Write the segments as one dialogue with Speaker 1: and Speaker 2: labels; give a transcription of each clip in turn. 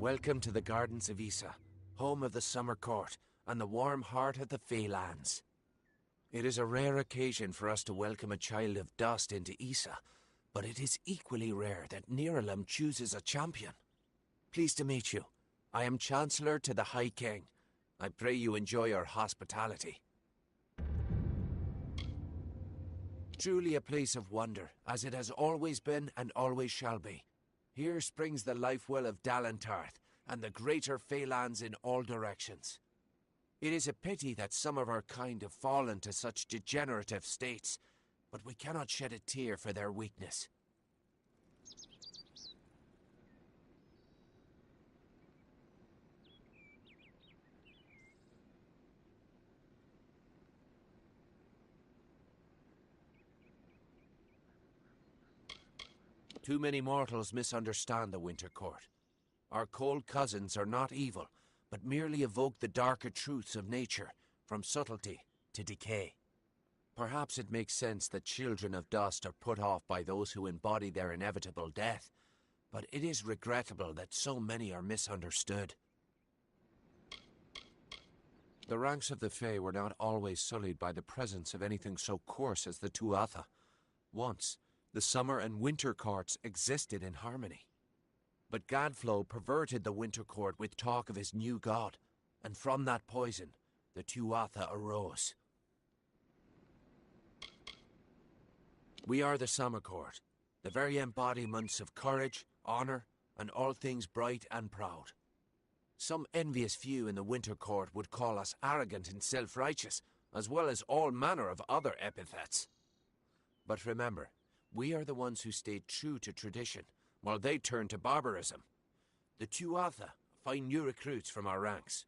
Speaker 1: Welcome to the Gardens of Issa, home of the Summer Court and the warm heart of the Feylands. It is a rare occasion for us to welcome a child of dust into Issa, but it is equally rare that Niralim chooses a champion. Pleased to meet you. I am Chancellor to the High King. I pray you enjoy our hospitality. Truly a place of wonder, as it has always been and always shall be. Here springs the life-well of Dalantarth, and the greater Feylands in all directions. It is a pity that some of our kind have fallen to such degenerative states, but we cannot shed a tear for their weakness. Too many mortals misunderstand the Winter Court. Our cold cousins are not evil, but merely evoke the darker truths of nature, from subtlety to decay. Perhaps it makes sense that children of dust are put off by those who embody their inevitable death, but it is regrettable that so many are misunderstood. The ranks of the Fey were not always sullied by the presence of anything so coarse as the Tuatha. Once, the summer and winter courts existed in harmony. But Gadflow perverted the Winter Court with talk of his new god, and from that poison, the Tuatha arose. We are the Summer Court, the very embodiments of courage, honor, and all things bright and proud. Some envious few in the Winter Court would call us arrogant and self-righteous, as well as all manner of other epithets. But remember, we are the ones who stayed true to tradition, while they turned to barbarism. The Tuatha find new recruits from our ranks.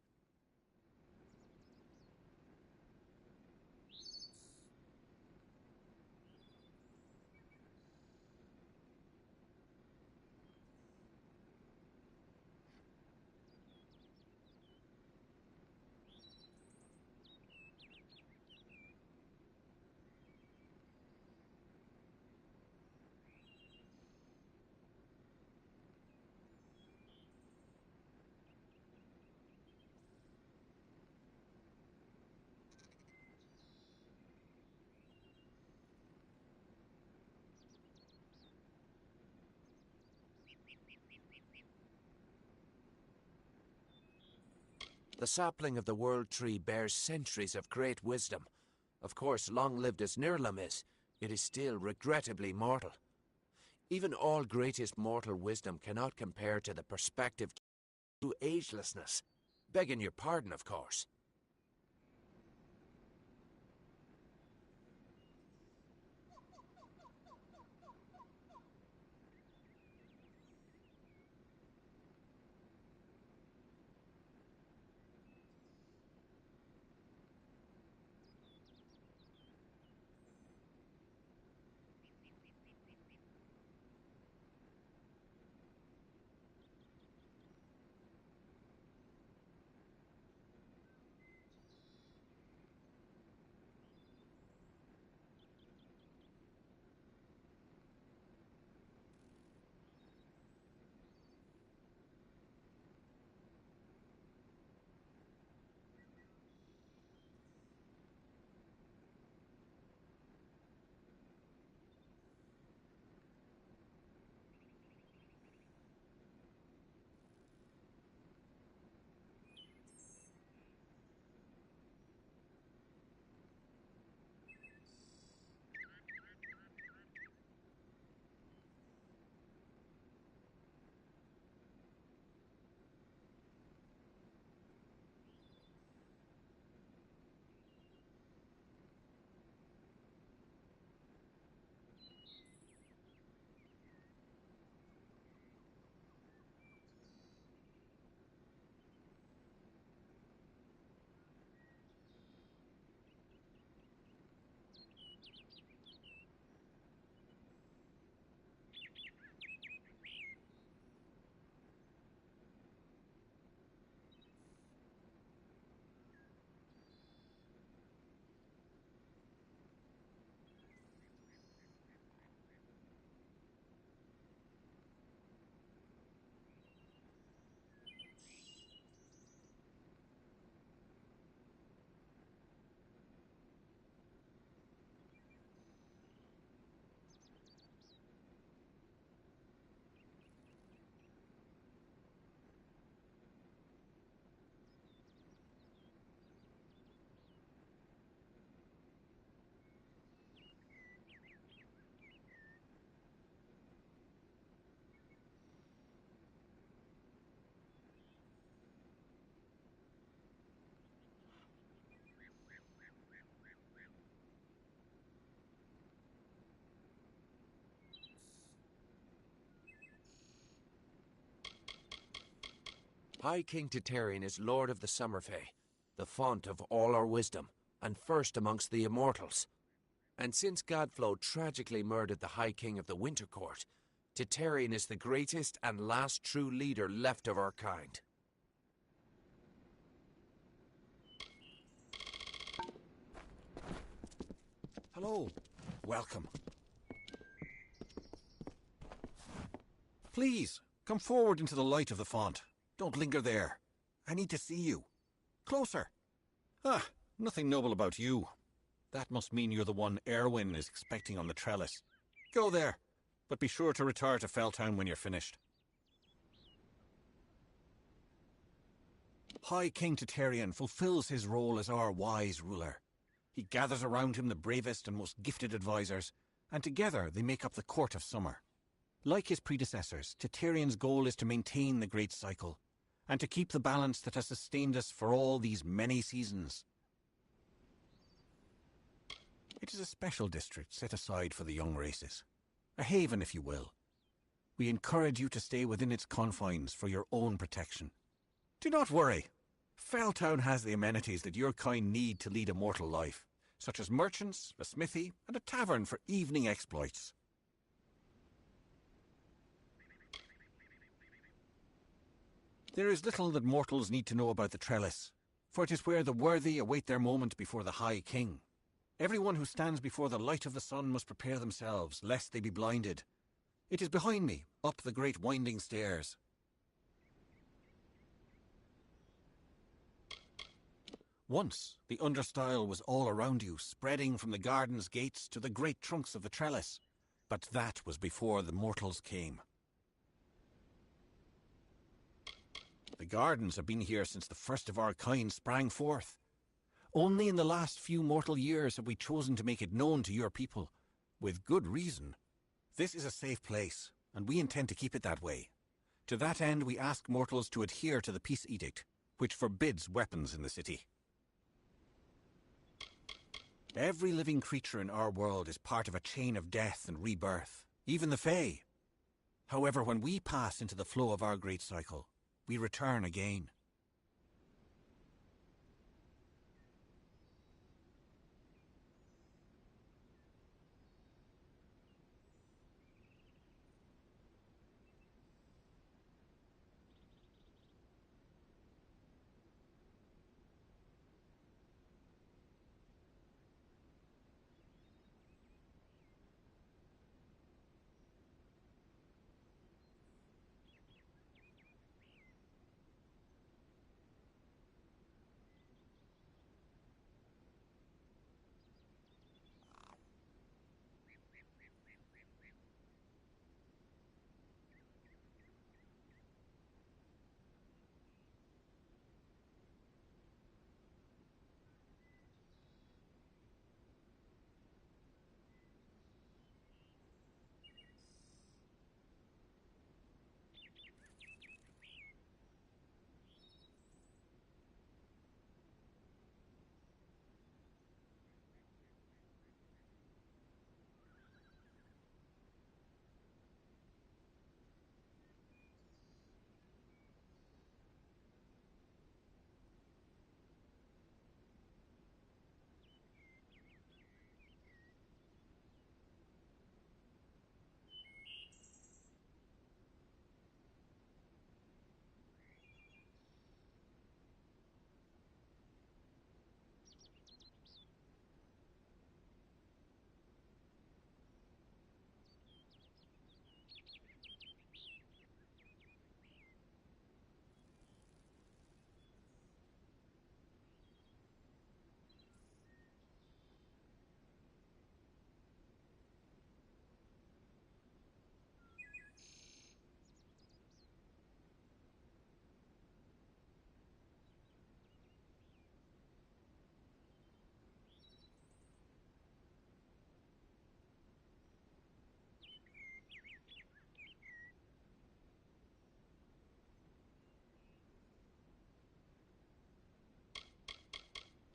Speaker 1: The sapling of the World Tree bears centuries of great wisdom. Of course, long-lived as Nirlam is, it is still regrettably mortal. Even all greatest mortal wisdom cannot compare to the perspective to agelessness. Begging your pardon, of course. High King Titarian is Lord of the Summerfey, the font of all our wisdom, and first amongst the immortals. And since Godflow tragically murdered the High King of the Winter Court, Titarian is the greatest and last true leader left of our kind.
Speaker 2: Hello. Welcome. Please, come forward into the light of the font. Don't linger there. I need to see you. Closer. Ah, nothing noble about you. That must mean you're the one Erwin is expecting on the trellis. Go there, but be sure to retire to Felltown when you're finished. High King Titarian fulfills his role as our wise ruler. He gathers around him the bravest and most gifted advisors, and together they make up the Court of Summer. Like his predecessors, Titarian's goal is to maintain the Great Cycle, and to keep the balance that has sustained us for all these many seasons. It is a special district set aside for the young races. A haven, if you will. We encourage you to stay within its confines for your own protection. Do not worry. Felltown has the amenities that your kind need to lead a mortal life, such as merchants, a smithy, and a tavern for evening exploits. There is little that mortals need to know about the trellis, for it is where the worthy await their moment before the High King. Everyone who stands before the light of the sun must prepare themselves, lest they be blinded. It is behind me, up the great winding stairs. Once, the understyle was all around you, spreading from the garden's gates to the great trunks of the trellis. But that was before the mortals came. The gardens have been here since the first of our kind sprang forth. Only in the last few mortal years have we chosen to make it known to your people, with good reason. This is a safe place, and we intend to keep it that way. To that end, we ask mortals to adhere to the peace edict, which forbids weapons in the city. Every living creature in our world is part of a chain of death and rebirth, even the Fae. However, when we pass into the flow of our great cycle, we return again.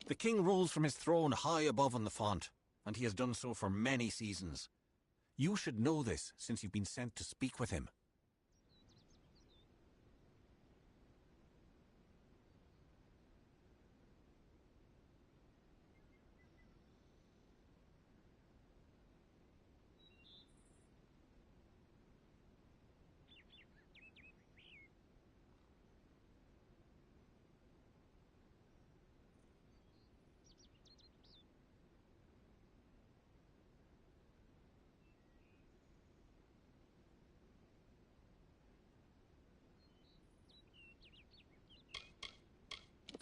Speaker 2: The king rules from his throne high above on the font, and he has done so for many seasons. You should know this, since you've been sent to speak with him.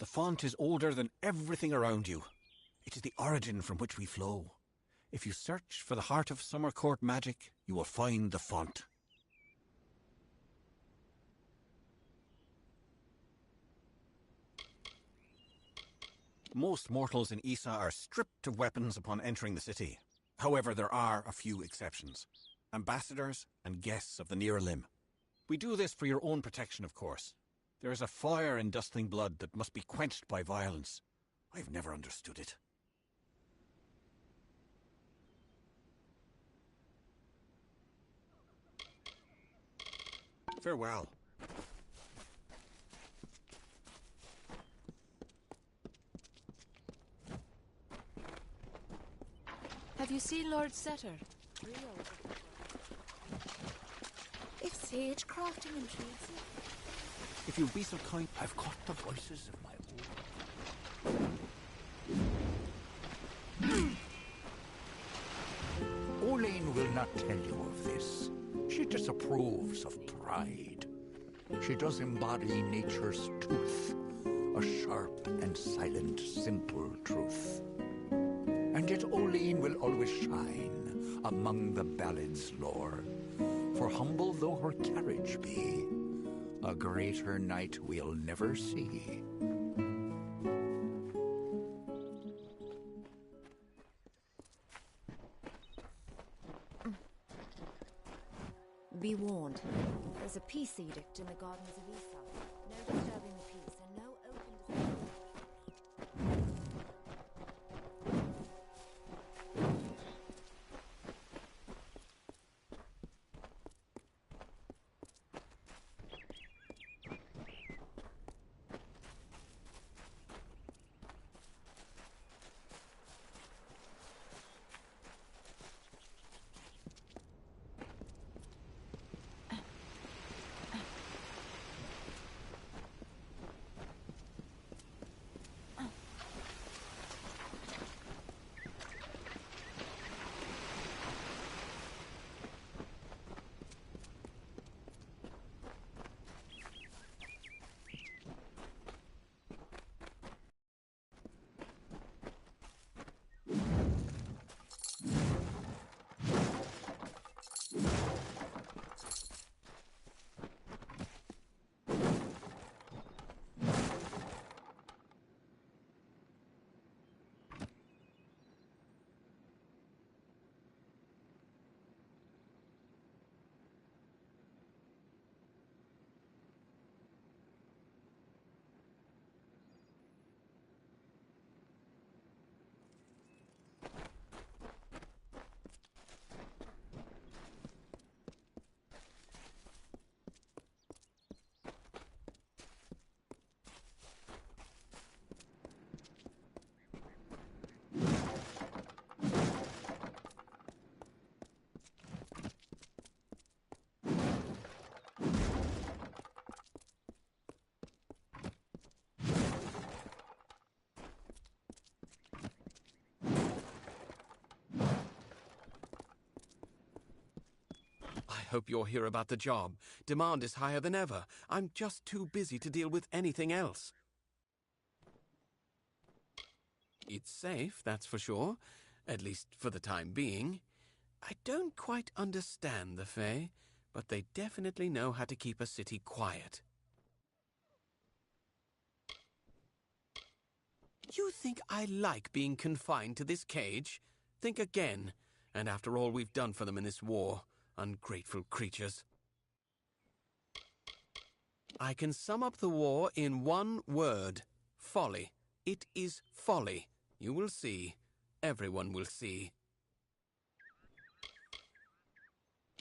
Speaker 2: font is older than everything around you. It is the origin from which we flow. If you search for the heart of Summer Court magic, you will find the font. Most mortals in Issa are stripped of weapons upon entering the city. However, there are a few exceptions. Ambassadors and guests of the Near Limb. We do this for your own protection, of course. There is a fire in Dustling blood that must be quenched by violence. I've never understood it. Farewell.
Speaker 3: Have you seen Lord Setter?
Speaker 4: If sage crafting intrigues you.
Speaker 2: If you'll be so kind...
Speaker 5: I've caught the voices of my own. Oline will not tell you of this. She disapproves of pride. She does embody nature's tooth, a sharp and silent, simple truth. And yet Oline will always shine among the ballad's lore. For humble though her carriage be, a greater knight we'll never see.
Speaker 4: Be warned. There's a peace edict in the gardens of Issa. No disturbing the peace and no open...
Speaker 1: I hope you're here about the job. Demand is higher than ever. I'm just too busy to deal with anything else. It's safe, that's for sure. At least for the time being. I don't quite understand the Fae, but they definitely know how to keep a city quiet. You think I like being confined to this cage? Think again. And after all we've done for them in this war, ungrateful creatures. I can sum up the war in one word. Folly. It is folly. You will see. Everyone will see.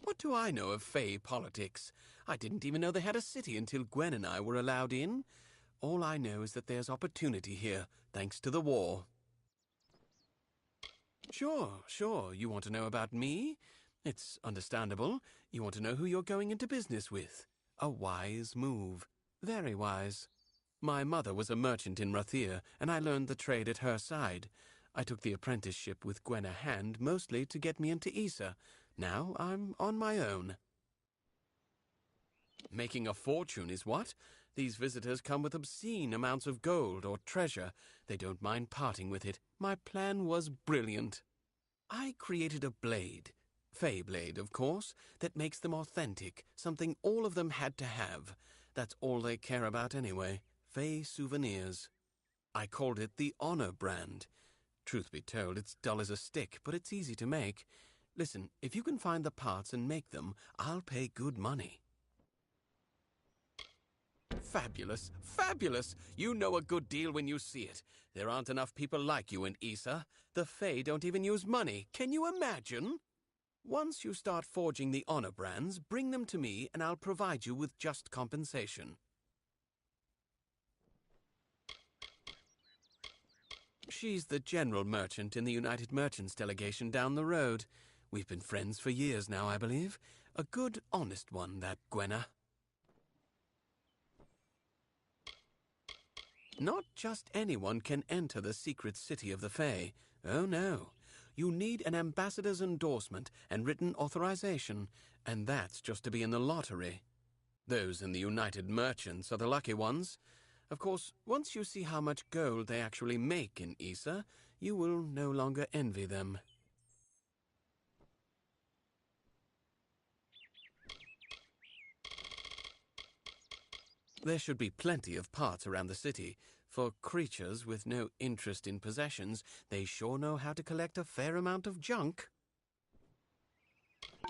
Speaker 1: What do I know of Fae politics? I didn't even know they had a city until Gwen and I were allowed in. All I know is that there's opportunity here, thanks to the war. Sure. You want to know about me? It's understandable. You want to know who you're going into business with. A wise move. Very wise. My mother was a merchant in Rathir, and I learned the trade at her side. I took the apprenticeship with Gwen a hand, mostly to get me into Issa. Now I'm on my own. Making a fortune is what?
Speaker 6: These visitors come with obscene amounts of gold or treasure. They don't mind parting with it. My plan was brilliant. I created a blade, Fey blade, of course, that makes them authentic, something all of them had to have. That's all they care about anyway, Fey souvenirs. I called it the Honor brand. Truth be told, it's dull as a stick, but it's easy to make. Listen, if you can find the parts and make them, I'll pay good money. Fabulous, fabulous! You know a good deal when you see it. There aren't enough people like you in Issa. The Fae don't even use money. Can you imagine? Once you start forging the Honor brands, bring them to me and I'll provide you with just compensation. She's the general merchant in the United Merchants delegation down the road. We've been friends for years now, I believe. A good, honest one, that Gwenna. Not just anyone can enter the secret city of the Fae. Oh, no. You need an ambassador's endorsement and written authorization, and that's just to be in the lottery. Those in the United Merchants are the lucky ones. Of course, once you see how much gold they actually make in Issa, you will no longer envy them. There should be plenty of parts around the city. For creatures with no interest in possessions, they sure know how to collect a fair amount of junk.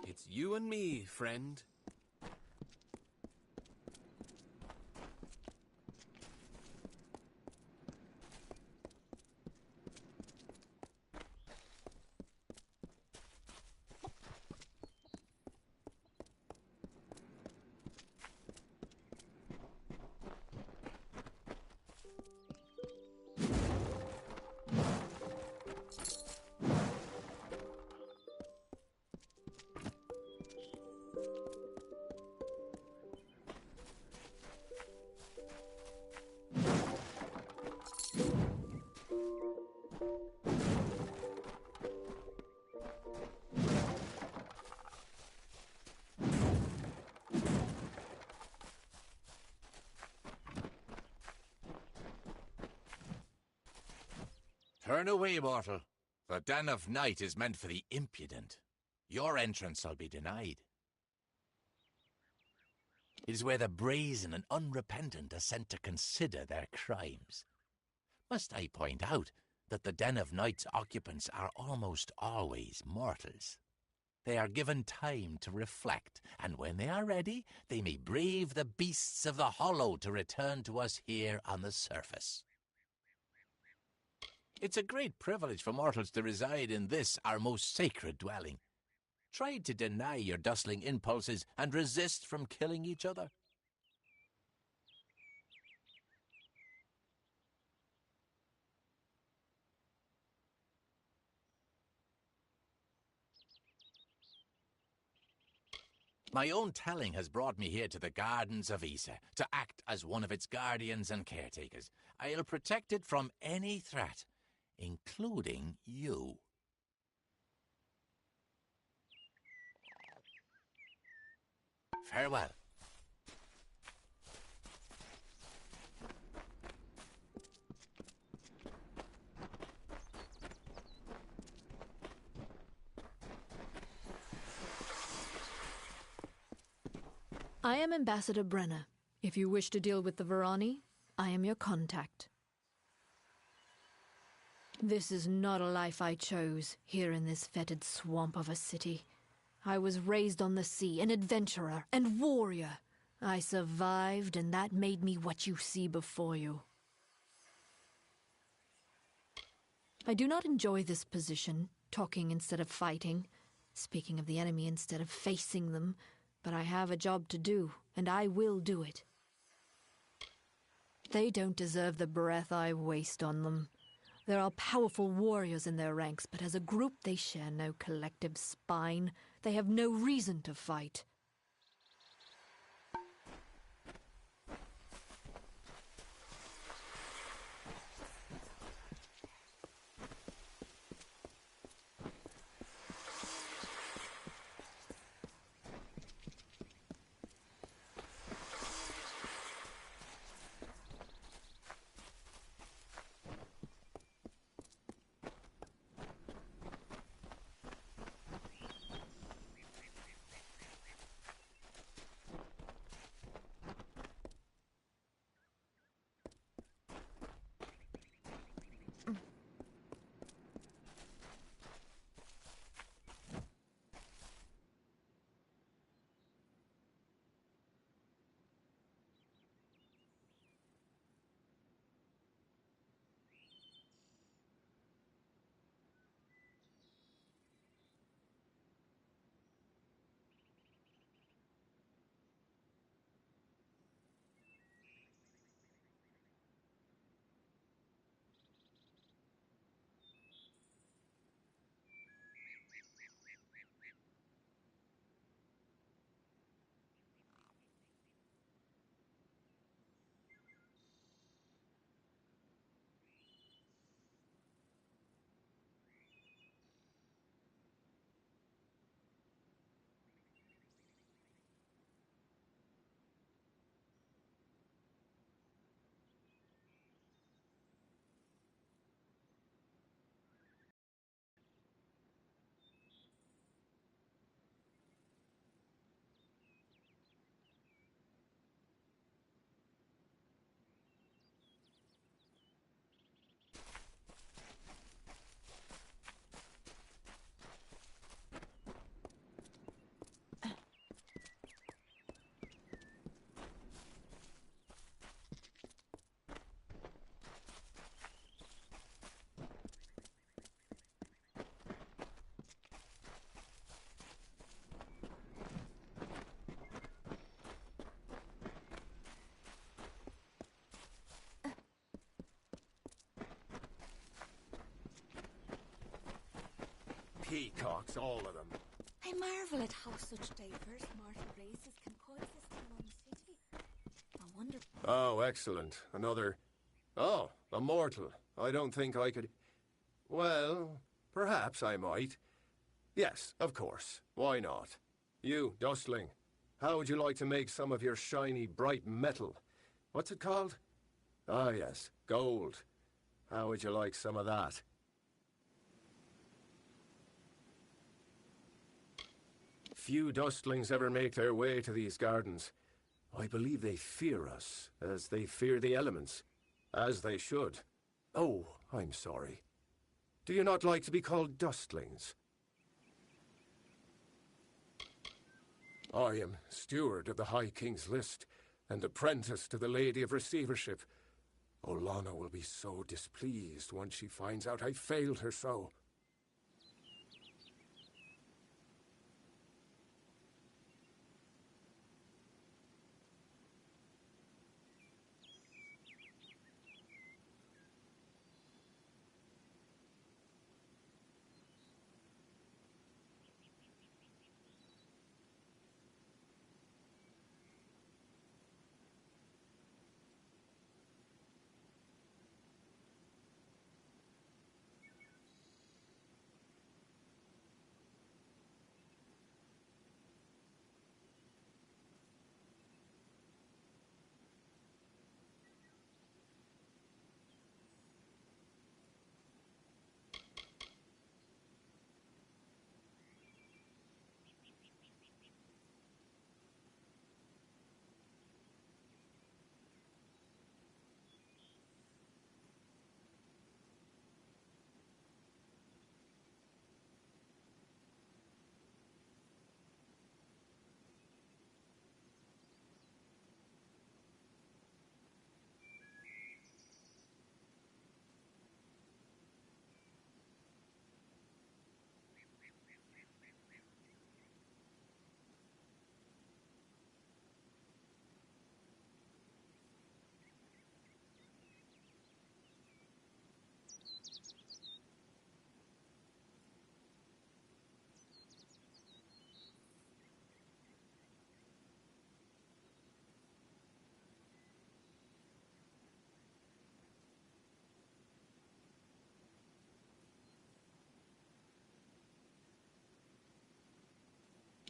Speaker 6: It's you and me, friend.
Speaker 7: Turn away, mortal. The Den of Night is meant for the impudent. Your entrance shall be denied. It is where the brazen and unrepentant are sent to consider their crimes. Must I point out that the Den of Night's occupants are almost always mortals? They are given time to reflect, and when they are ready, they may brave the beasts of the hollow to return to us here on the surface. It's a great privilege for mortals to reside in this, our most sacred dwelling. Try to deny your dustling impulses and resist from killing each other. My own telling has brought me here to the gardens of Issa, to act as one of its guardians and caretakers. I'll protect it from any threat, including you. Farewell.
Speaker 3: I am Ambassador Brenna. If you wish to deal with the Varani, I am your contact. This is not a life I chose, here in this fetid swamp of a city. I was raised on the sea, an adventurer and warrior. I survived, and that made me what you see before you. I do not enjoy this position, talking instead of fighting, speaking of the enemy instead of facing them, but I have a job to do, and I will do it. They don't deserve the breath I waste on them. There are powerful warriors in their ranks, but as a group they share no collective spine. They have no reason to fight.
Speaker 8: peacocks, all of them.
Speaker 4: I marvel at how such diverse mortal races can coexist in one city. I wonder...
Speaker 8: Oh, excellent. Another... Oh, a mortal. I don't think I could... Well, perhaps I might. Yes, of course. Why not? You, Dustling, how would you like to make some of your shiny, bright metal? What's it called? Ah, yes, gold. How would you like some of that? Few Dustlings ever make their way to these gardens. I believe they fear us, as they fear the elements. As they should. Oh, I'm sorry. Do you not like to be called Dustlings? I am steward of the High King's List, and apprentice to the Lady of Receivership. Olana will be so displeased once she finds out I failed her so.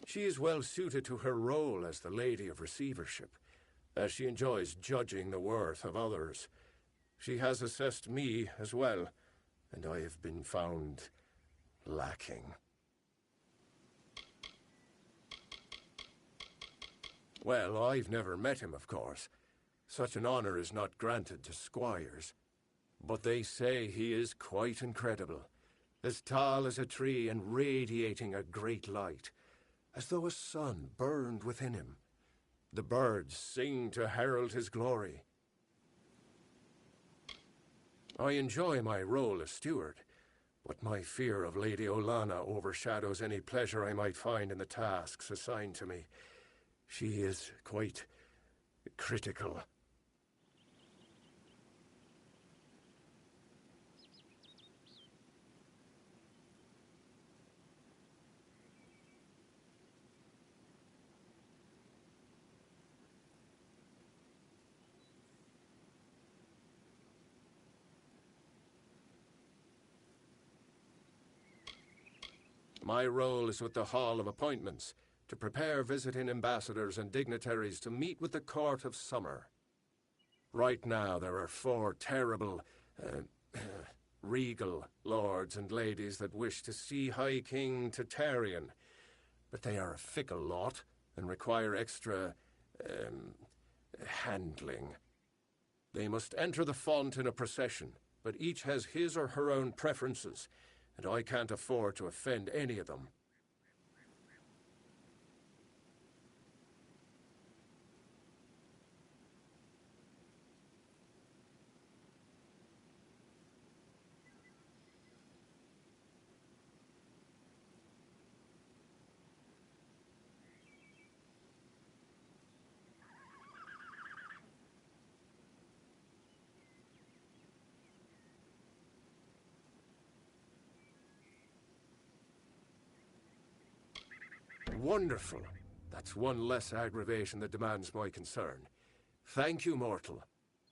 Speaker 8: She is well suited to her role as the Lady of Receivership, as she enjoys judging the worth of others. She has assessed me as well, and I have been found lacking. Well, I've never met him, of course. Such an honor is not granted to squires. But they say he is quite incredible, as tall as a tree and radiating a great light, as though a sun burned within him. The birds sing to herald his glory. I enjoy my role as steward, but my fear of Lady Olana overshadows any pleasure I might find in the tasks assigned to me. She is quite critical. My role is with the Hall of Appointments, to prepare visiting ambassadors and dignitaries to meet with the Court of Summer. Right now there are 4 terrible, regal lords and ladies that wish to see High King Tatarian, but they are a fickle lot and require extra, handling. They must enter the font in a procession, but each has his or her own preferences, and I can't afford to offend any of them. Wonderful. That's one less aggravation that demands my concern. Thank you, mortal.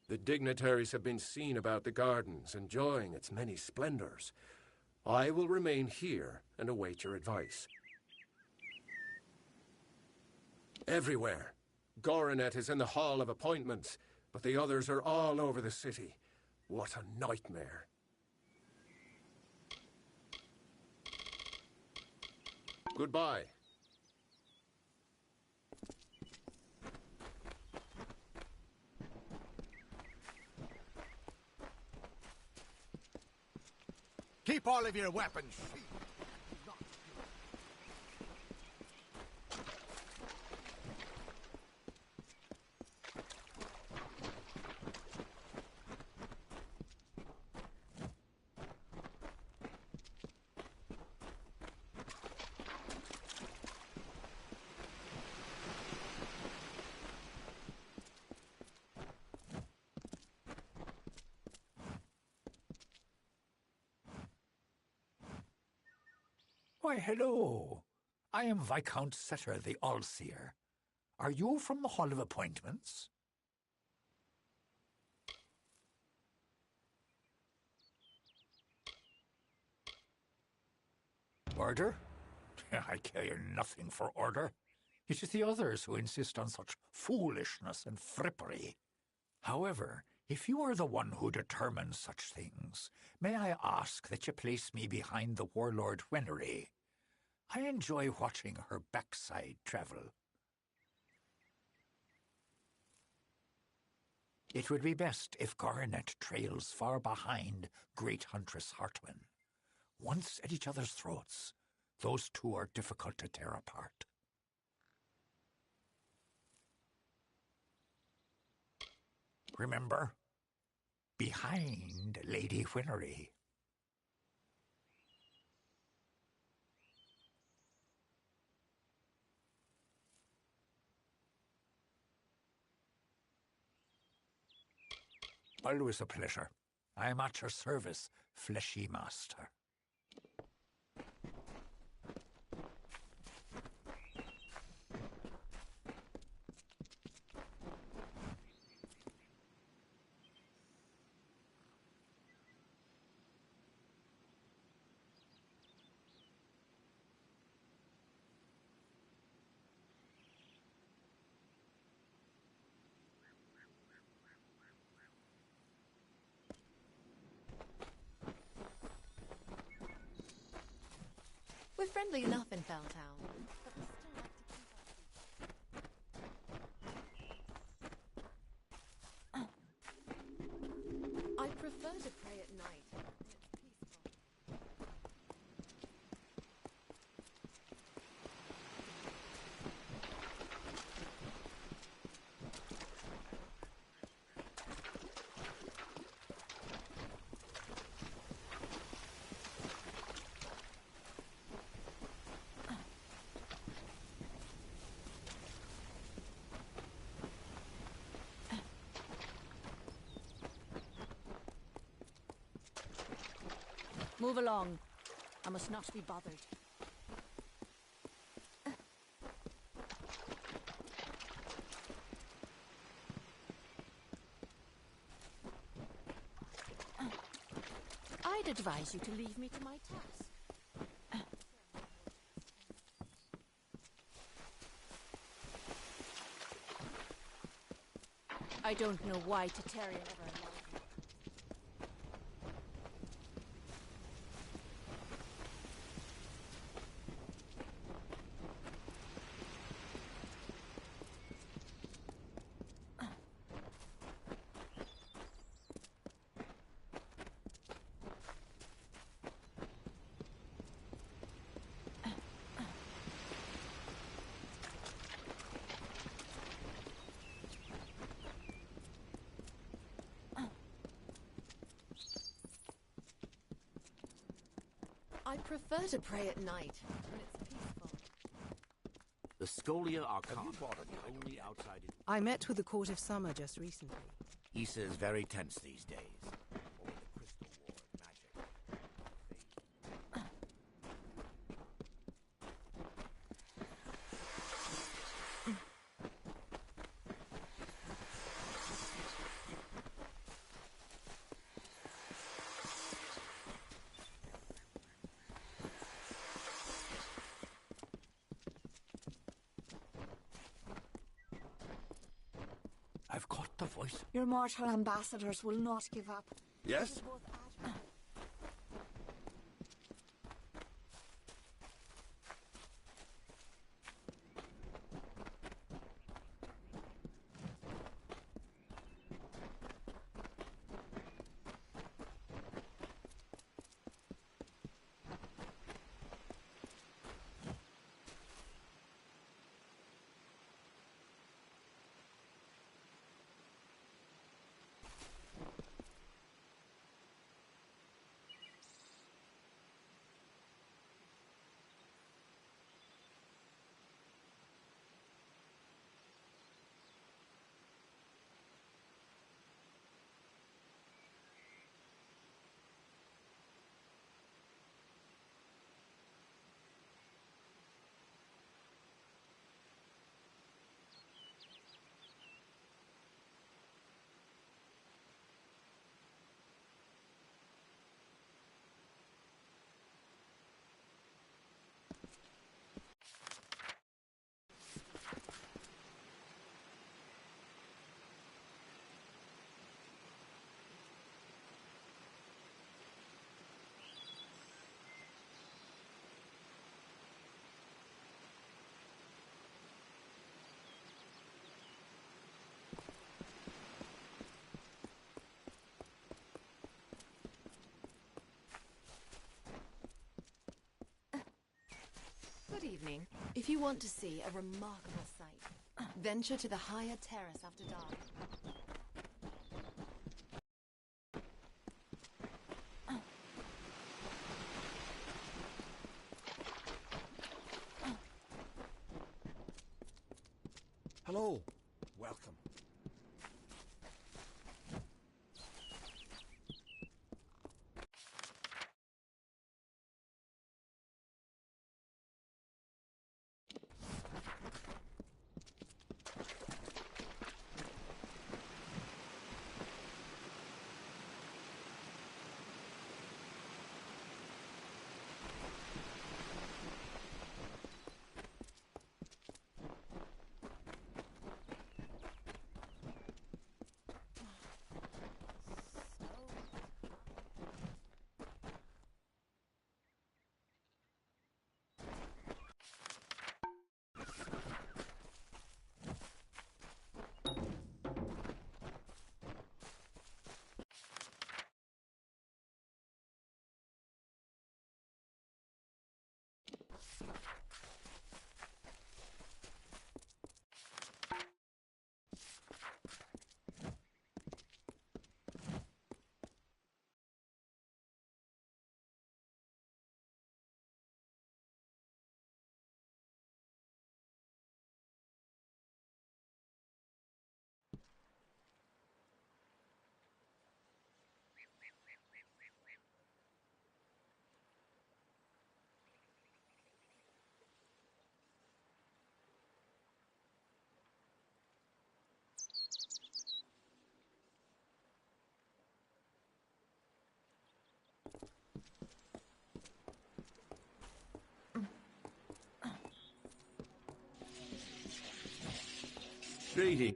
Speaker 8: The dignitaries have been seen about the gardens, enjoying its many splendors. I will remain here and await your advice. Everywhere. Goronet is in the Hall of Appointments, but the others are all over the city. What a nightmare. Goodbye.
Speaker 5: Keep all of your weapons sheathed.
Speaker 9: Why, hello. I am Viscount Setter the Allseer. Are you from the Hall of Appointments? Order? I care nothing for order. It is the others who insist on such foolishness and frippery. However, if you are the one who determines such things, may I ask that you place me behind the warlord Wenery? I enjoy watching her backside travel. It would be best if Goronet trails far behind Great Huntress Hartwin. Once at each other's throats, those two are difficult to tear apart. Remember, behind Lady Wenery. Always a pleasure. I am at your service, fleshy master.
Speaker 4: We're friendly enough in Felltown, but we still like to keep our I prefer to pray at night. It's peaceful. Move along. I must not be bothered. I'd advise you to leave me to my task. I don't know why Teteria ever allowed me. I prefer to pray at night, when it's peaceful.
Speaker 10: The Scolia are common, only outside it.
Speaker 11: I met with the Court of Summer just recently.
Speaker 10: Issa is very tense these days. Over the crystal war of magic.
Speaker 9: The voice.
Speaker 12: Your mortal ambassadors will not give up.
Speaker 8: Yes?
Speaker 4: Good evening. If you want to see a remarkable sight, venture to the higher terrace after dark.
Speaker 2: Hello. Welcome.
Speaker 10: Greedy.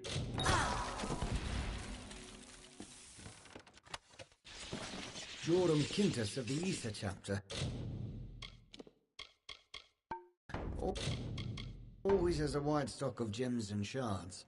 Speaker 13: Joram Quintus of the Ether chapter. Always has a wide stock of gems and shards.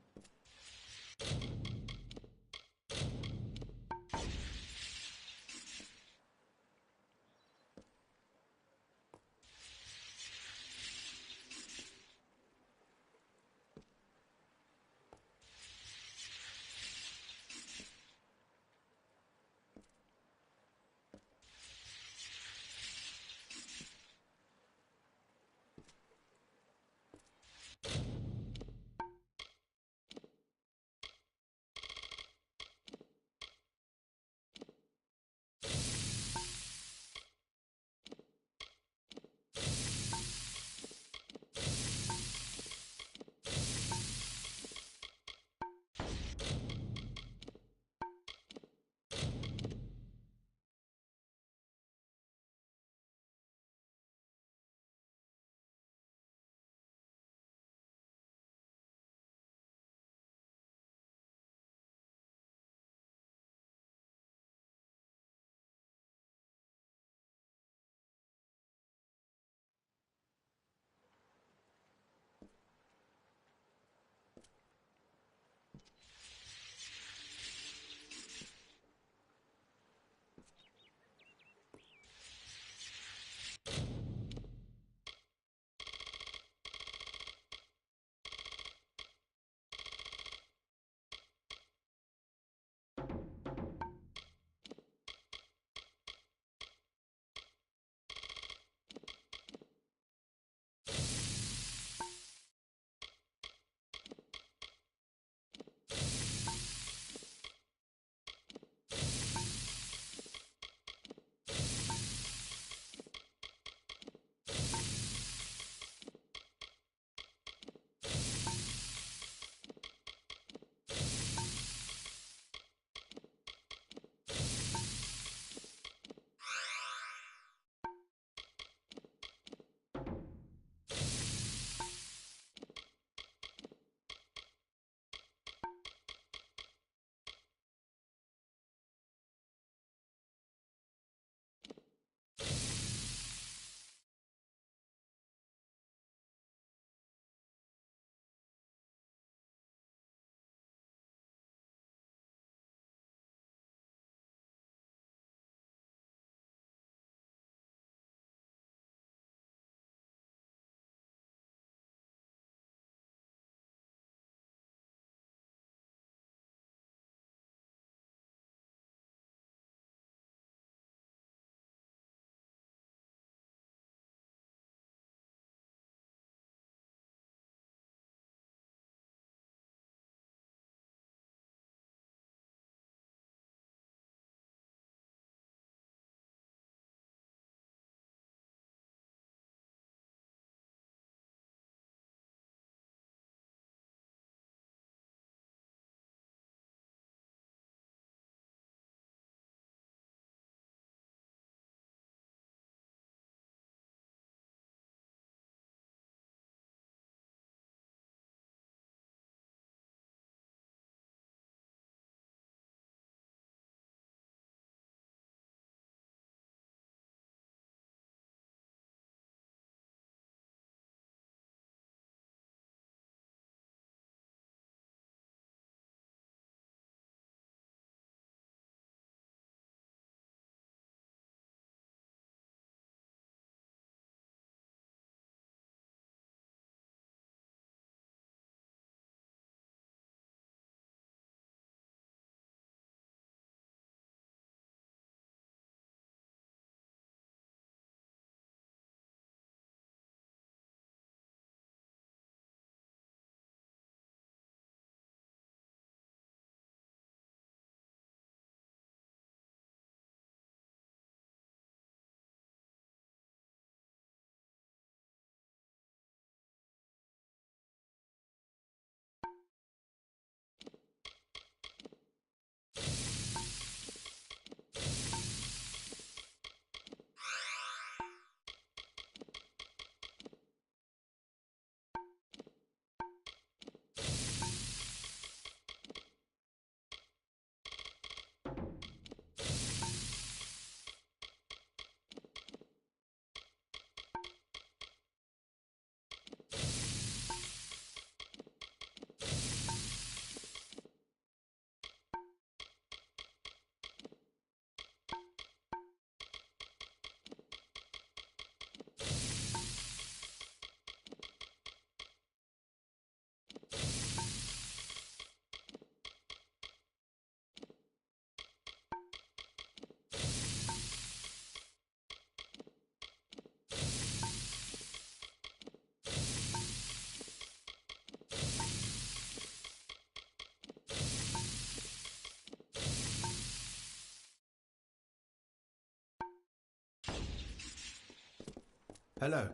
Speaker 13: Hello.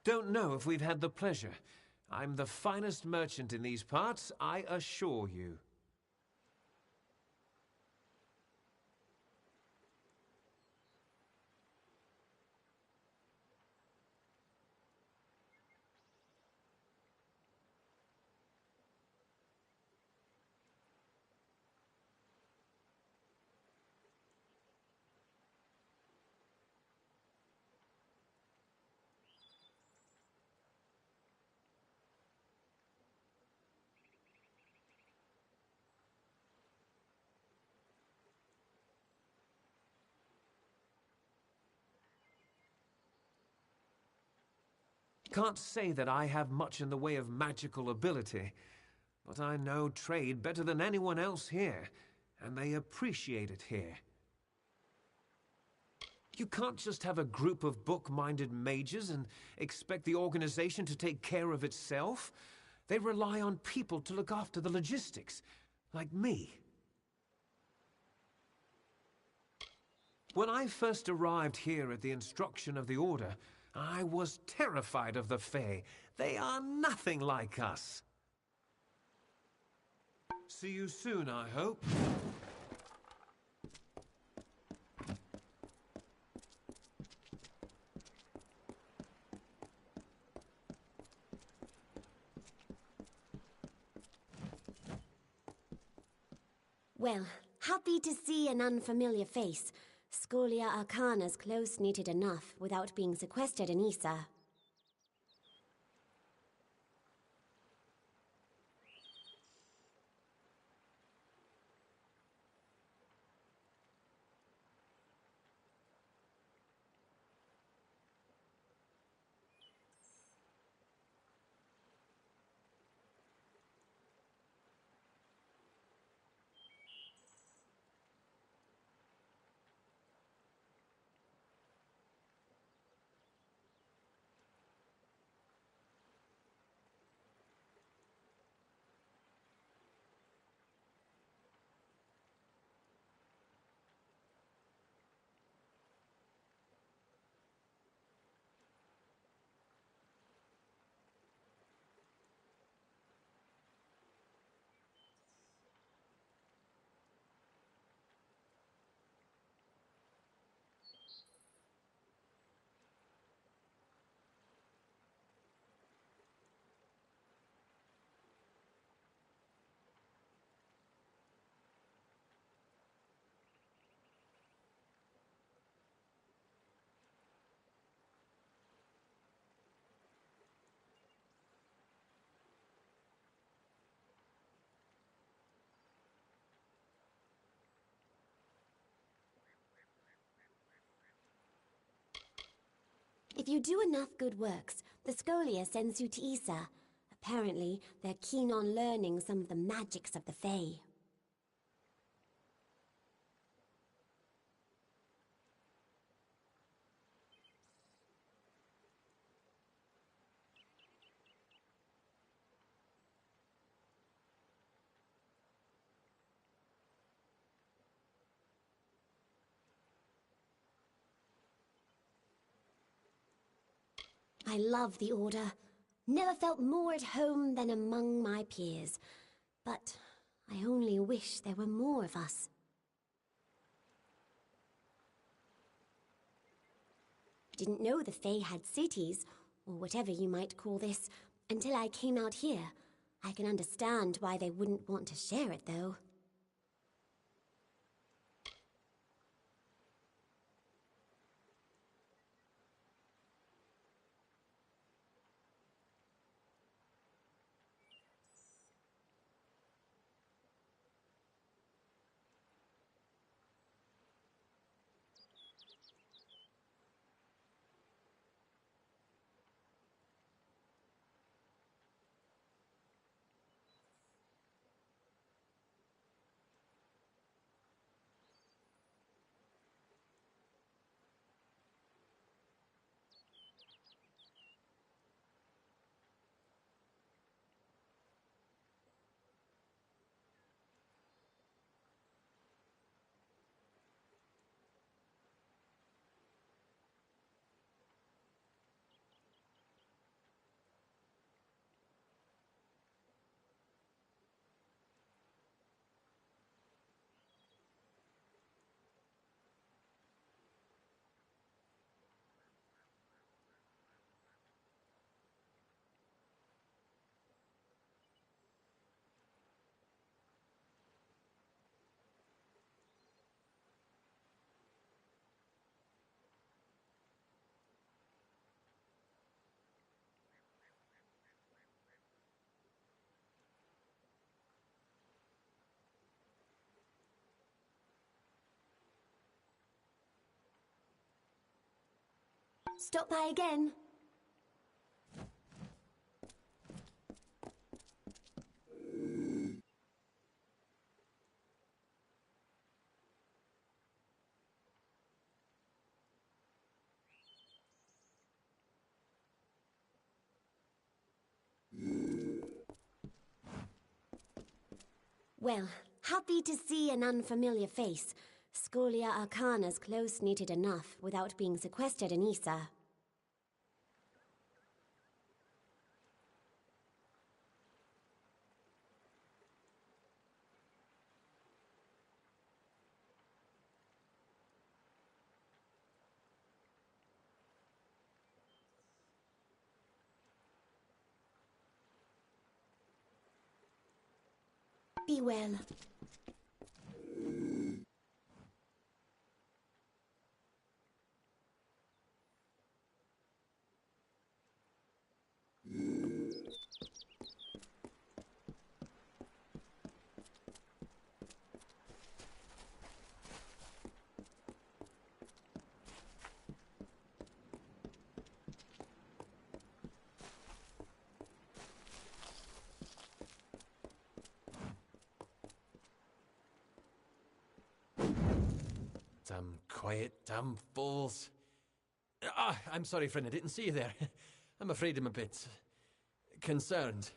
Speaker 14: Don't know if we've had the pleasure. I'm the finest merchant in these parts, I assure you. Can't say that I have much in the way of magical ability, but I know trade better than anyone else here, and they appreciate it here. You can't just have a group of book-minded mages and expect the organization to take care of itself. They rely on people to look after the logistics, like me. When I first arrived here at the instruction of the Order, I was terrified of the Fae. They are nothing like us. See you soon, I hope.
Speaker 15: Well, happy to see an unfamiliar face. Scholia Arcana's close-knitted enough without being sequestered in Issa. If you do enough good works, the Scholia sends you to Issa. Apparently, they're keen on learning some of the magics of the Fae. I love the Order. Never felt more at home than among my peers. But I only wish there were more of us. Didn't know the Fae had cities, or whatever you might call this, until I came out here. I can understand why they wouldn't want to share it, though. Stop by again. Well, happy to see an unfamiliar face. Scholia Arcana's close-knitted enough without being sequestered in Issa. Be well.
Speaker 14: Damn quiet, damn fools. I'm sorry, friend, I didn't see you there. I'm afraid I'm a bit concerned.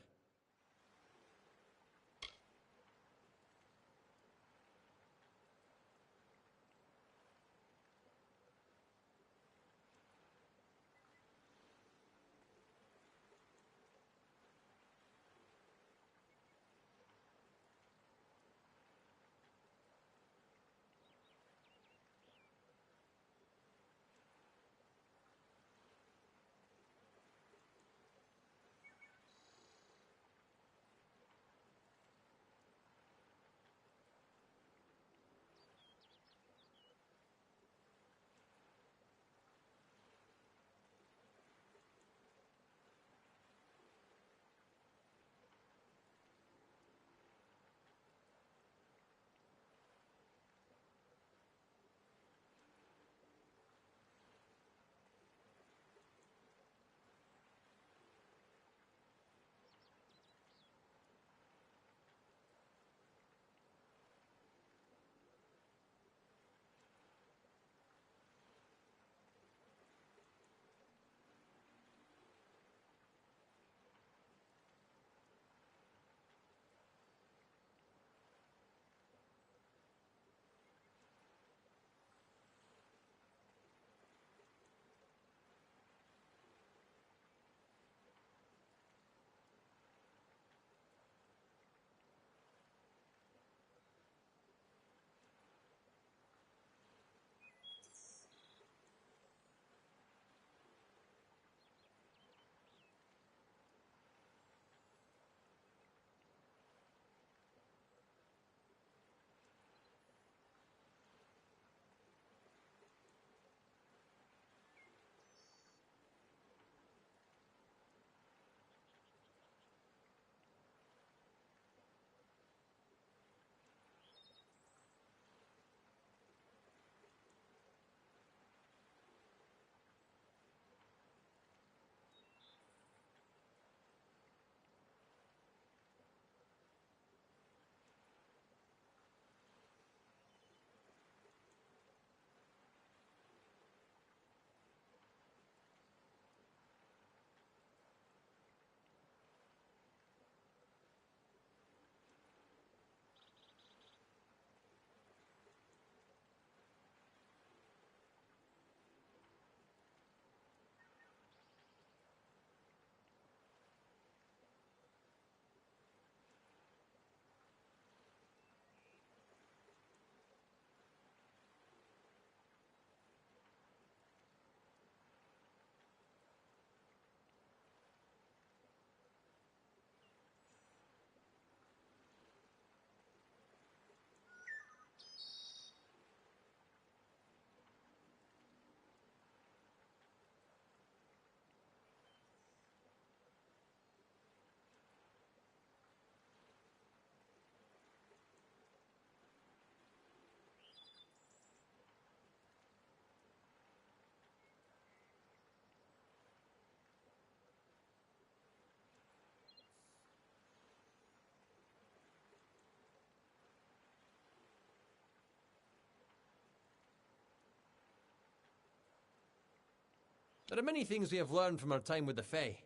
Speaker 16: There are many things we have learned from our time with the Fae,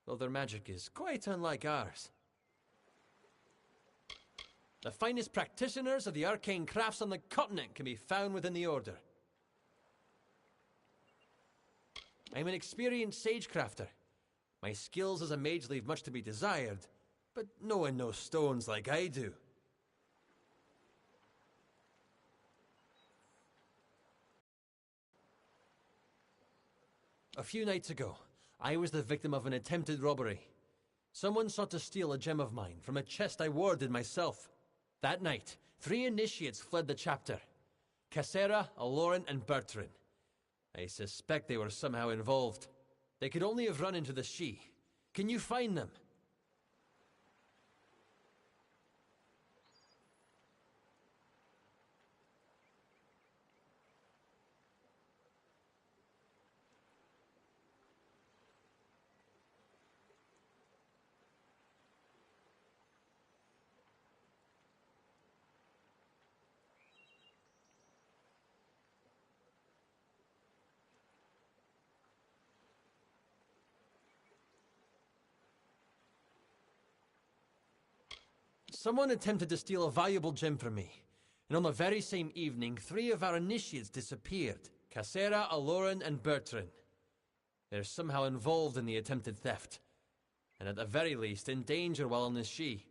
Speaker 16: though their magic is quite unlike ours. The finest practitioners of the arcane crafts on the continent can be found within the Order. I'm an experienced sagecrafter. My skills as a mage leave much to be desired, but no one knows stones like I do. A few nights ago, I was the victim of an attempted robbery. Someone sought to steal a gem of mine from a chest I warded myself. That night, 3 initiates fled the chapter. Cassera, Aloran, and Bertrand. I suspect they were somehow involved. They could only have run into the She. Can you find them? Someone attempted to steal a valuable gem from me, and on the very same evening, 3 of our initiates disappeared. Cassera, Aloran, and Bertrand. They're somehow involved in the attempted theft, and at the very least in danger while on the She.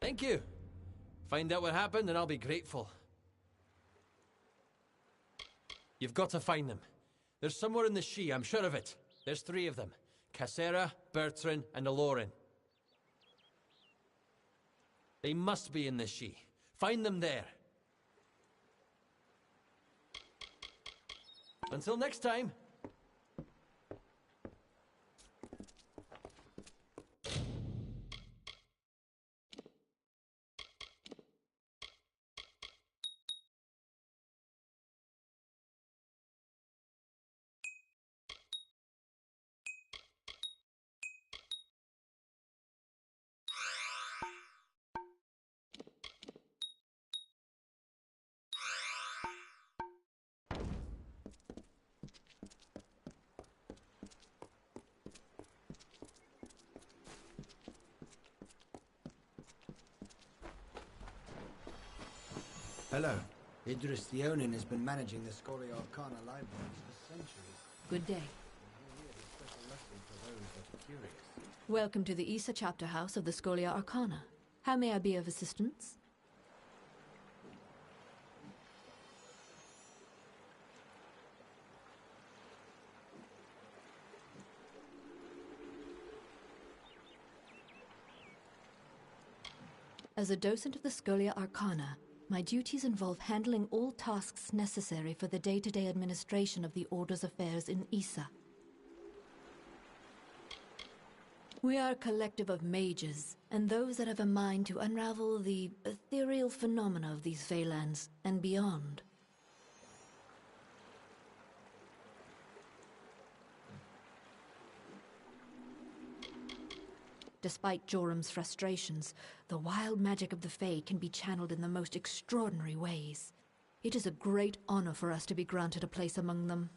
Speaker 16: Thank you. Find out what happened and I'll be grateful. You've got to find them. They're somewhere in the She, I'm sure of it. There's 3 of them. Cassera, Bertrand, and Aloran. They must be in the She. Find them there. Until next time.
Speaker 13: Hello. Idris the Onin has been managing the Scholia Arcana libraries for centuries.
Speaker 3: Good day. Welcome to the Issa Chapter House of the Scholia Arcana. How may I be of assistance? As a docent of the Scholia Arcana, my duties involve handling all tasks necessary for the day-to-day administration of the Order's affairs in Issa. We are a collective of mages, and those that have a mind to unravel the ethereal phenomena of these Feylands and beyond. Despite Jorum's frustrations, the wild magic of the Fae can be channeled in the most extraordinary ways. It is a great honor for us to be granted a place among them.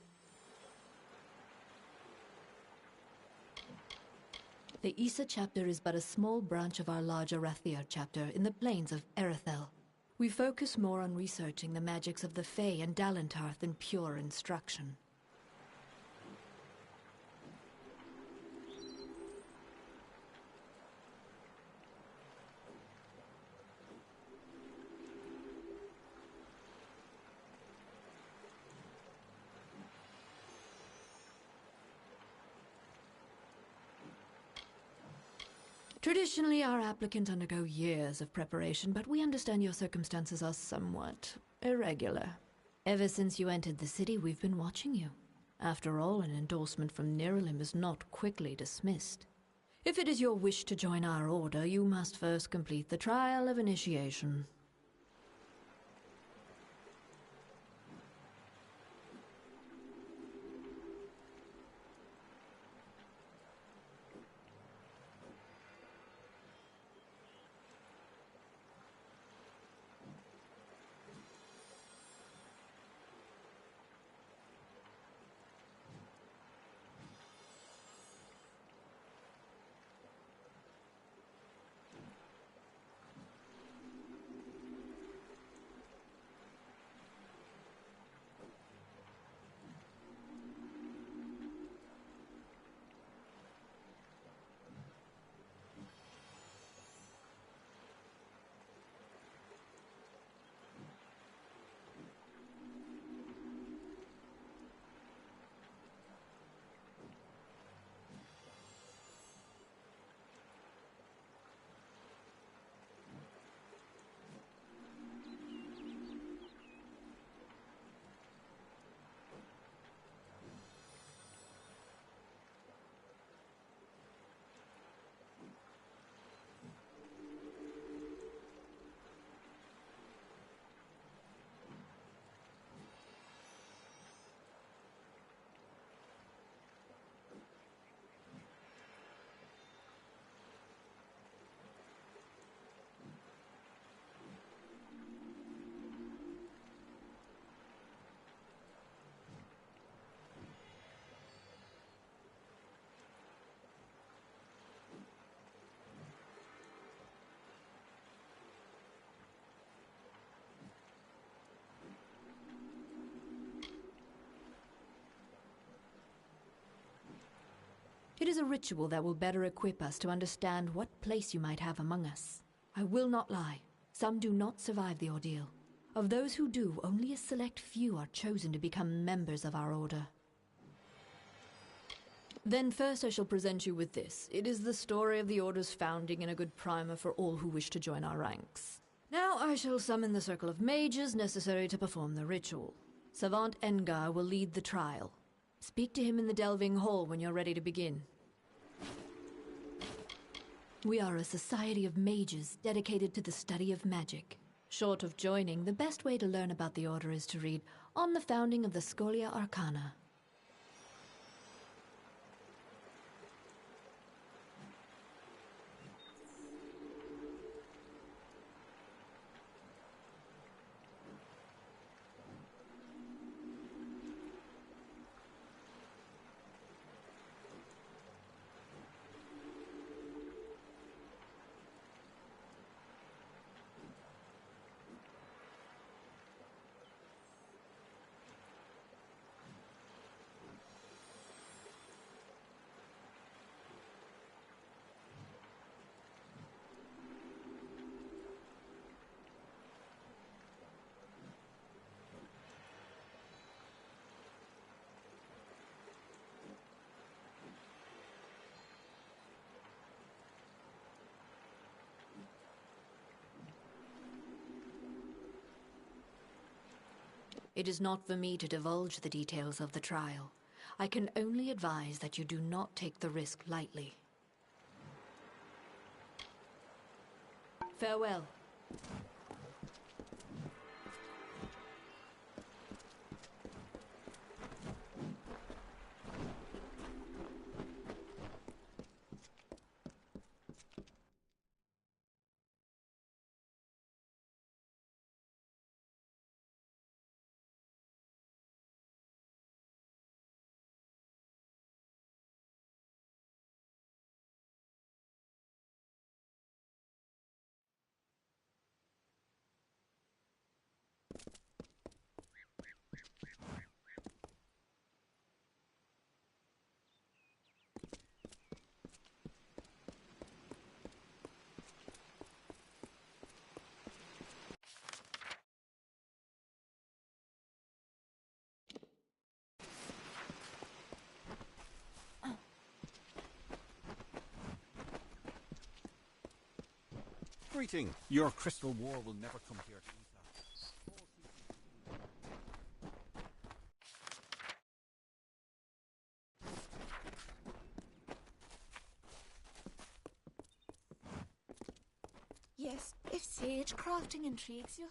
Speaker 3: The Issa chapter is but a small branch of our larger Rathir chapter in the plains of Erethel. We focus more on researching the magics of the Fae and Dalentar than pure instruction. Traditionally, our applicants undergo years of preparation, but we understand your circumstances are somewhat irregular. Ever since you entered the city, we've been watching you. After all, an endorsement from Niralim is not quickly dismissed. If it is your wish to join our order, you must first complete the trial of initiation. It is a ritual that will better equip us to understand what place you might have among us. I will not lie. Some do not survive the ordeal. Of those who do, only a select few are chosen to become members of our order. Then first I shall present you with this. It is the story of the Order's founding and a good primer for all who wish to join our ranks. Now I shall summon the circle of mages necessary to perform the ritual. Savant Engar will lead the trial. Speak to him in the Delving Hall when you're ready to begin. We are a society of mages dedicated to the study of magic. Short of joining, the best way to learn about the Order is to read On the Founding of the Scholia Arcana. It is not for me to divulge the details of the trial. I can only advise that you do not take the risk lightly. Farewell.
Speaker 2: Greeting. Your crystal war will never come here to
Speaker 12: Yes, if sage crafting intrigues you.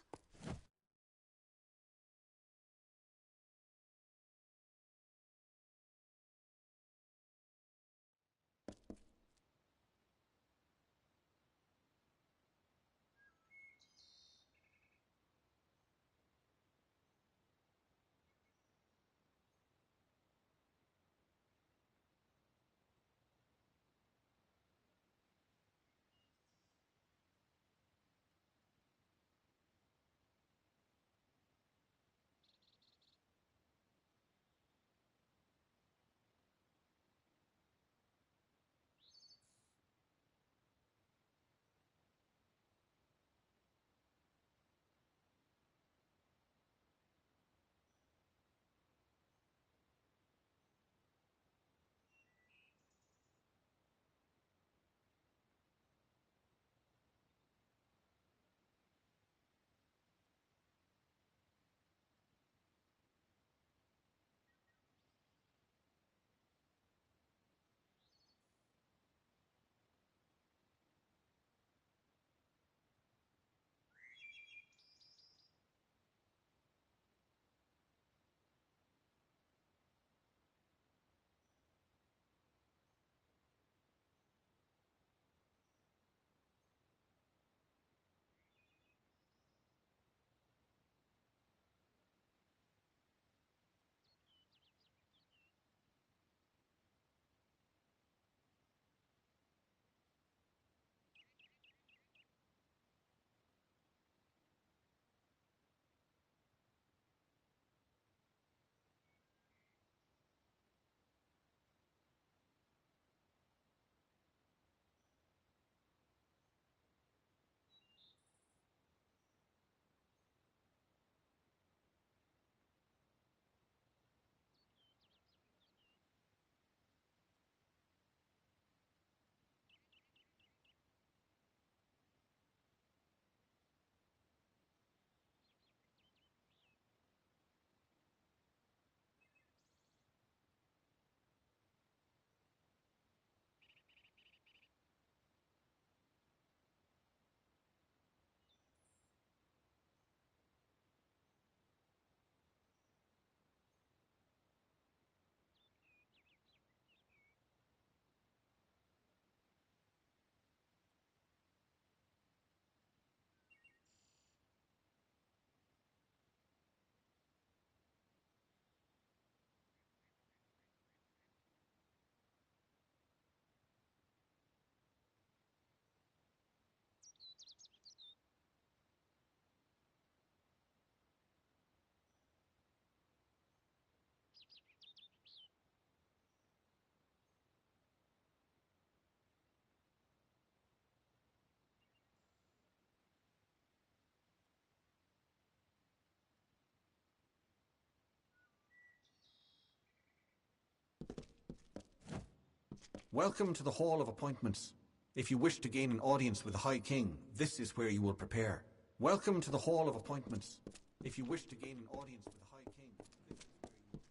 Speaker 2: Welcome to the Hall of Appointments. If you wish to gain an audience with the High King, this is where you will prepare. Welcome to the Hall of Appointments. If you wish to gain an audience with the High King, this is where you will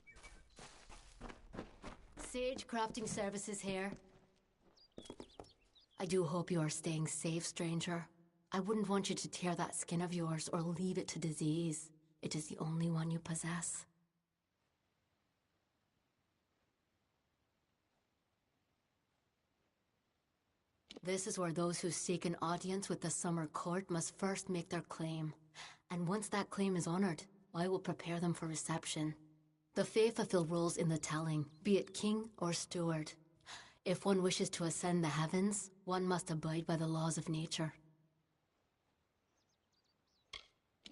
Speaker 2: prepare.
Speaker 15: Sage Crafting Services here. I do hope you are staying safe, stranger. I wouldn't want you to tear that skin of yours or leave it to disease. It is the only one you possess. This is where those who seek an audience with the Summer Court must first make their claim. And once that claim is honored, I will prepare them for reception. The Fae fulfill roles in the telling, be it king or steward. If one wishes to ascend the heavens, one must abide by the laws of nature.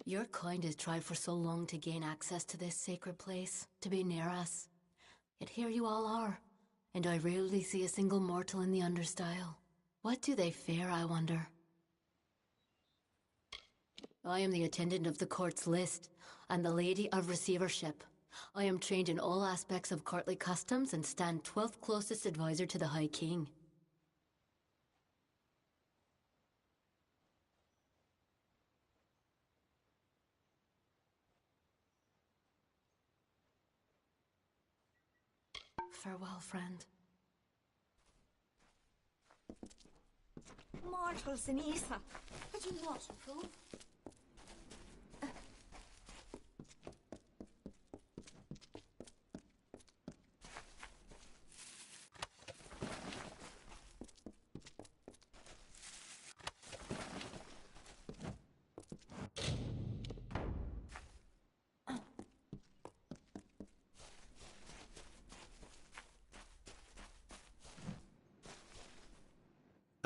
Speaker 15: Your kind has tried for so long to gain access to this sacred place, to be near us. Yet here you all are, and I rarely see a single mortal in the understyle. What do they fear, I wonder? I am the attendant of the court's list, and the lady of receivership. I am trained in all aspects of courtly customs and stand 12th closest advisor to the High King. Farewell, friend.
Speaker 12: Mortals in Isa. Had you waterproof?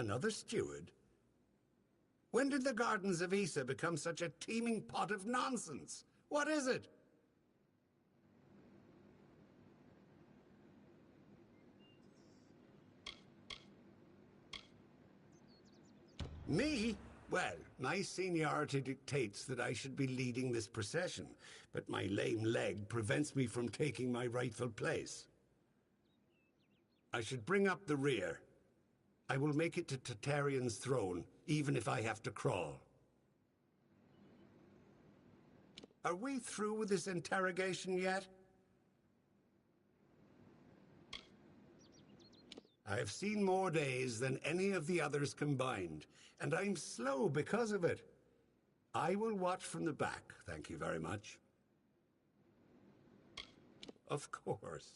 Speaker 17: Another steward? When did the gardens of Isa become such a teeming pot of nonsense? What is it? Me? Well, my seniority dictates that I should be leading this procession, but my lame leg prevents me from taking my rightful place. I should bring up the rear. I will make it to Tartarean's throne, even if I have to crawl. Are we through with this interrogation yet? I have seen more days than any of the others combined, and I'm slow because of it. I will watch from the back, thank you very much. Of course.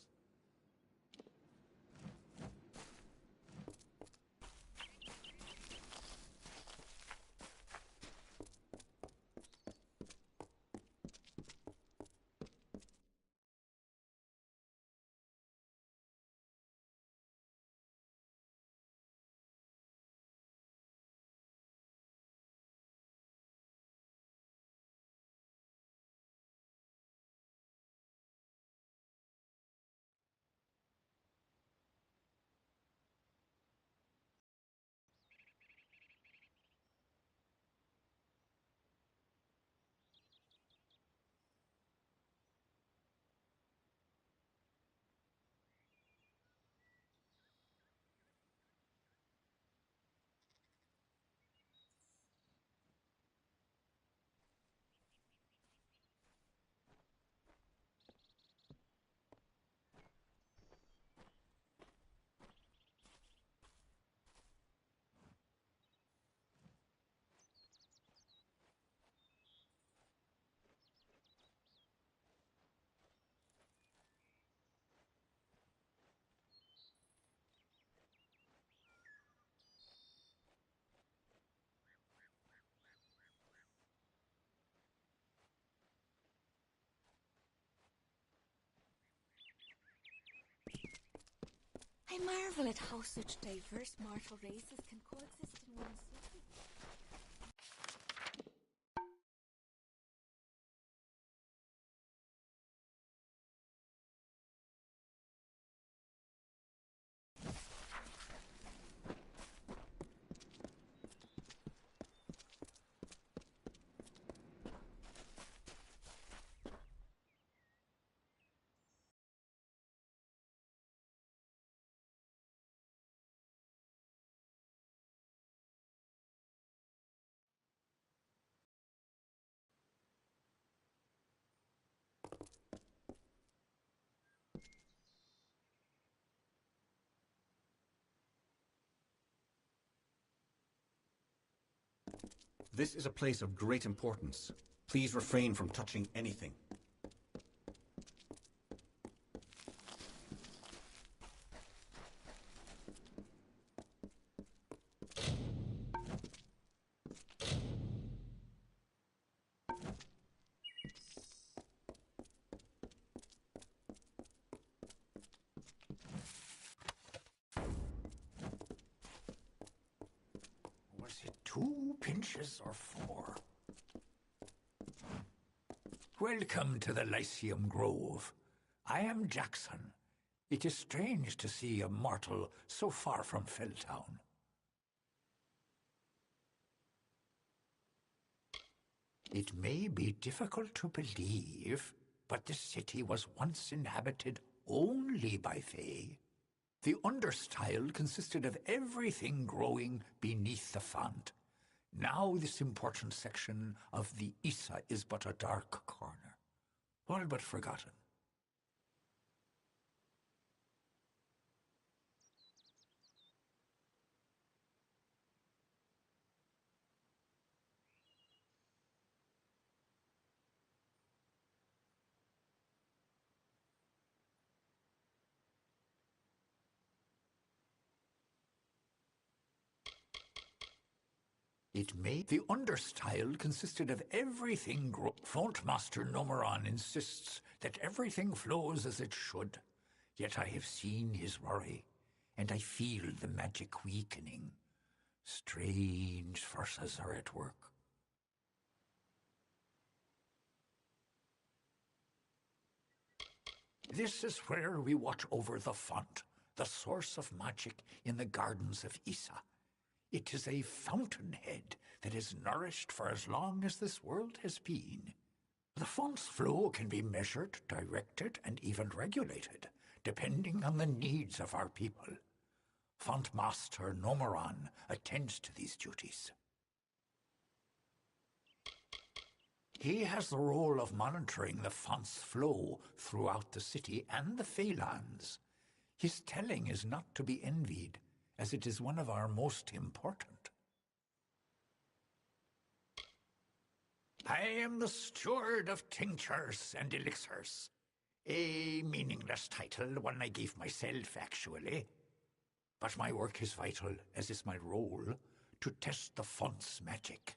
Speaker 12: I marvel at how such diverse mortal races can coexist in one city.
Speaker 2: This is a place of great importance. Please refrain from touching anything.
Speaker 9: Was it 2 pinches or 4? Welcome to the Lyceum Grove. I am Jackson. It is strange to see a mortal so far from Felltown. It may be difficult to believe, but the city was once inhabited only by Fae. The understyle consisted of everything growing beneath the font. Now this important section of the Isa is but a dark corner, all but forgotten. It made the understyle consisted of everything Font Master Nomeron insists that everything flows as it should. Yet I have seen his worry, and I feel the magic weakening. Strange forces are at work. This is where we watch over the font, the source of magic in the gardens of Issa. It is a fountainhead that is nourished for as long as this world has been. The font's flow can be measured, directed, and even regulated, depending on the needs of our people. Font Master Nomeron attends to these duties. He has the role of monitoring the font's flow throughout the city and the Phalanx. His telling is not to be envied, as it is one of our most important. I am the steward of tinctures and elixirs. A meaningless title, one I gave myself, actually. But my work is vital, as is my role, to test the font's magic.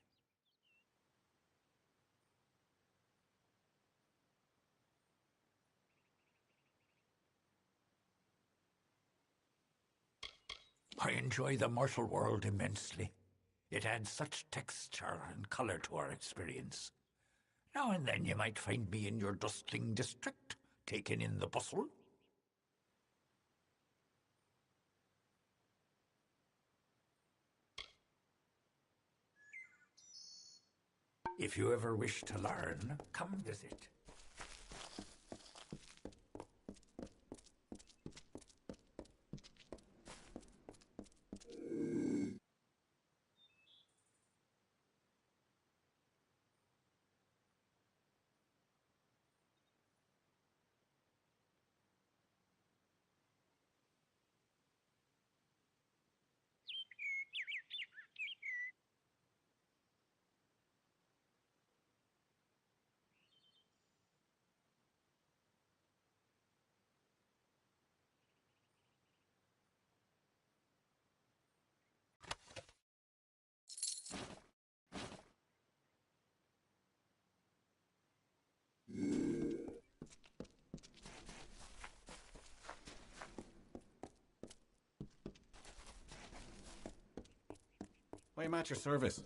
Speaker 9: I enjoy the mortal world immensely. It adds such texture and color to our experience. Now and then you might find me in your dustling district, taking in the bustle. If you ever wish to learn, come visit.
Speaker 2: I am at your service.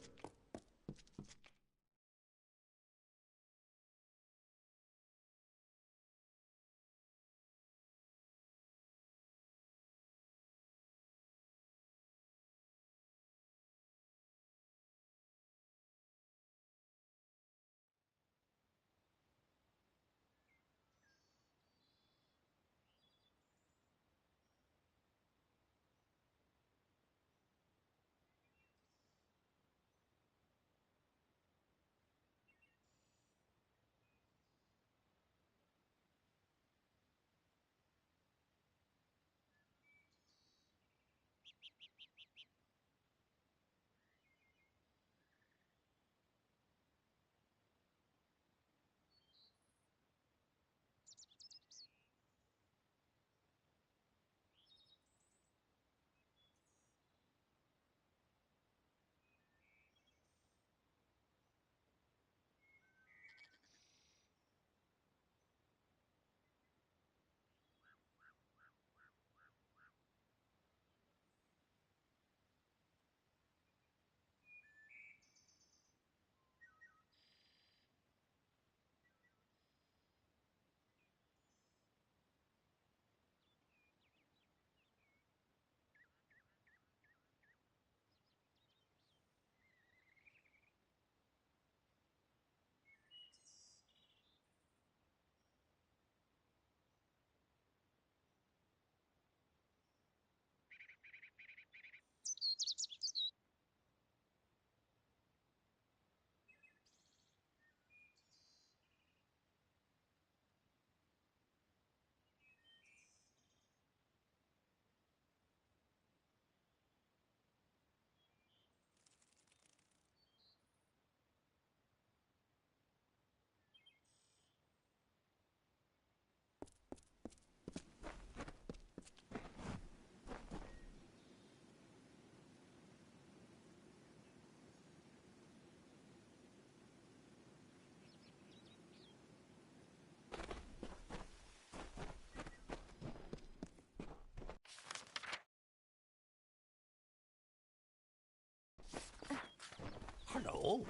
Speaker 9: Oh.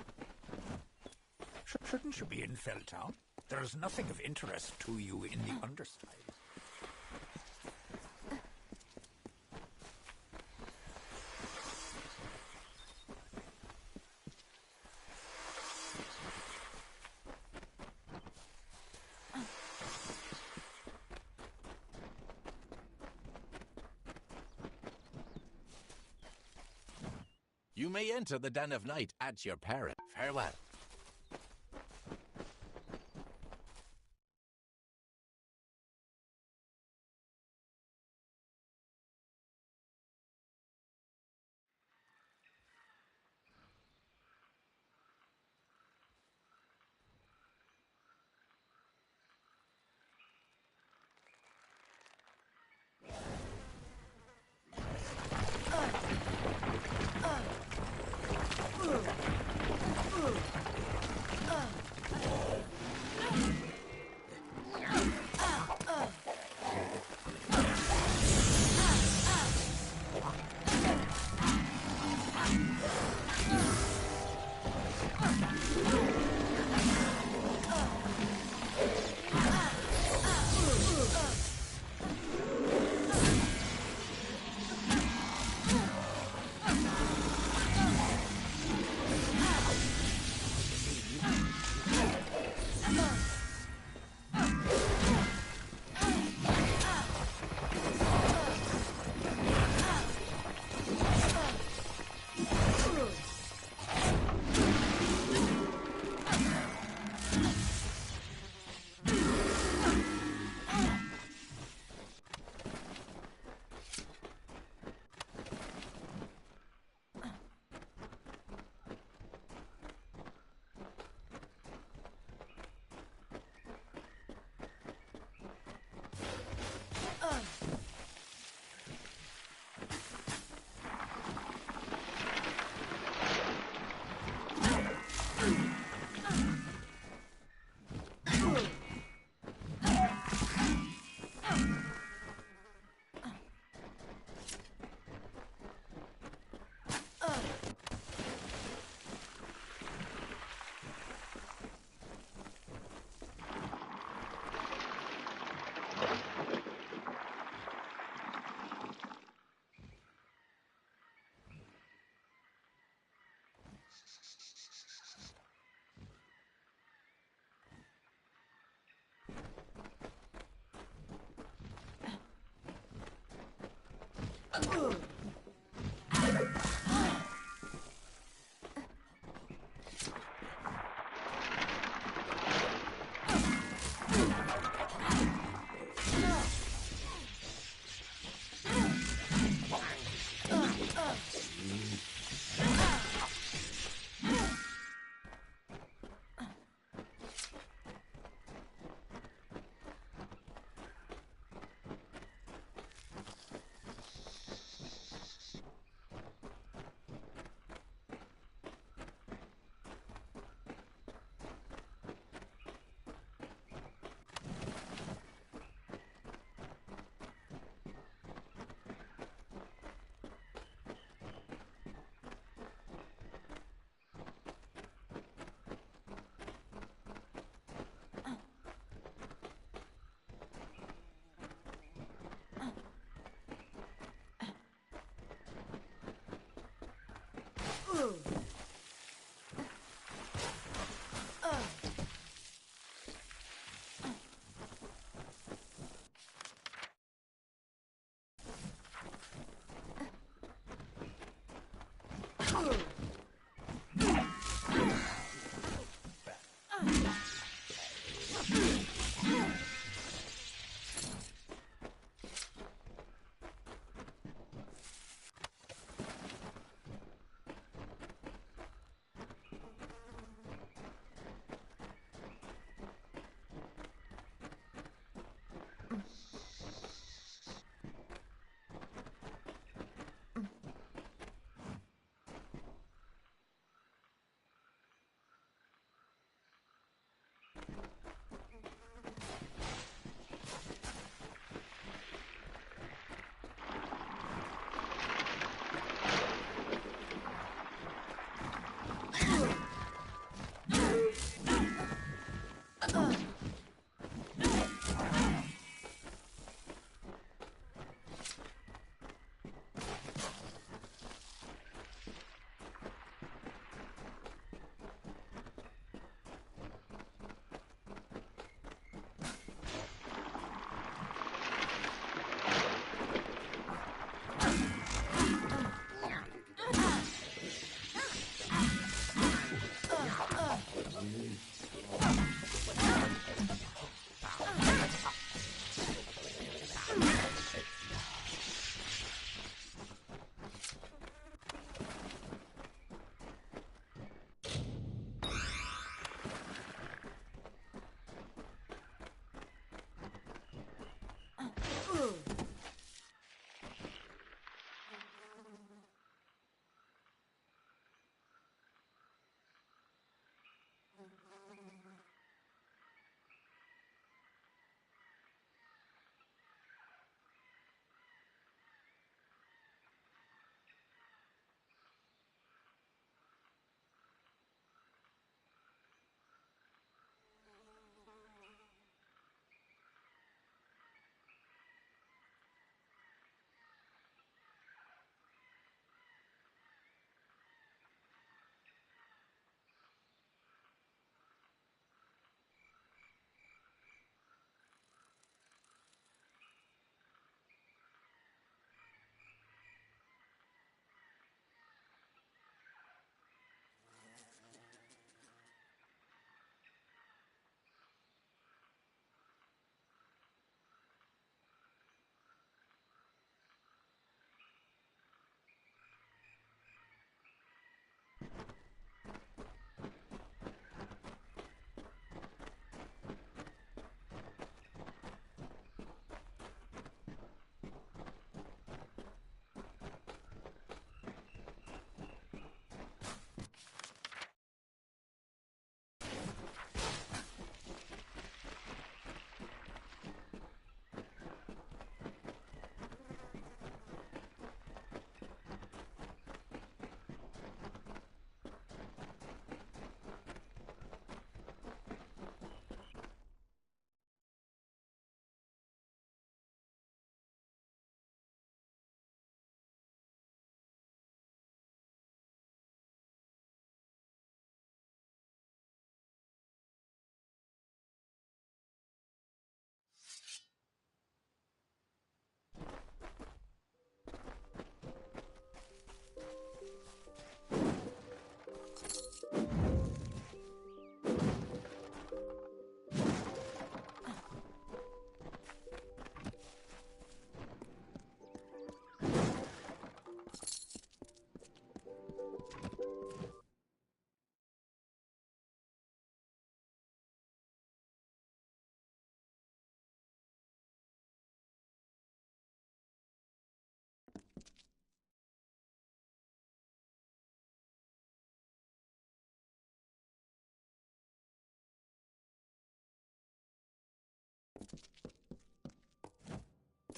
Speaker 9: Shouldn't you be in Felltown? There's nothing of interest to you in the underside.
Speaker 7: You may enter the Den of Night at your peril. Farewell.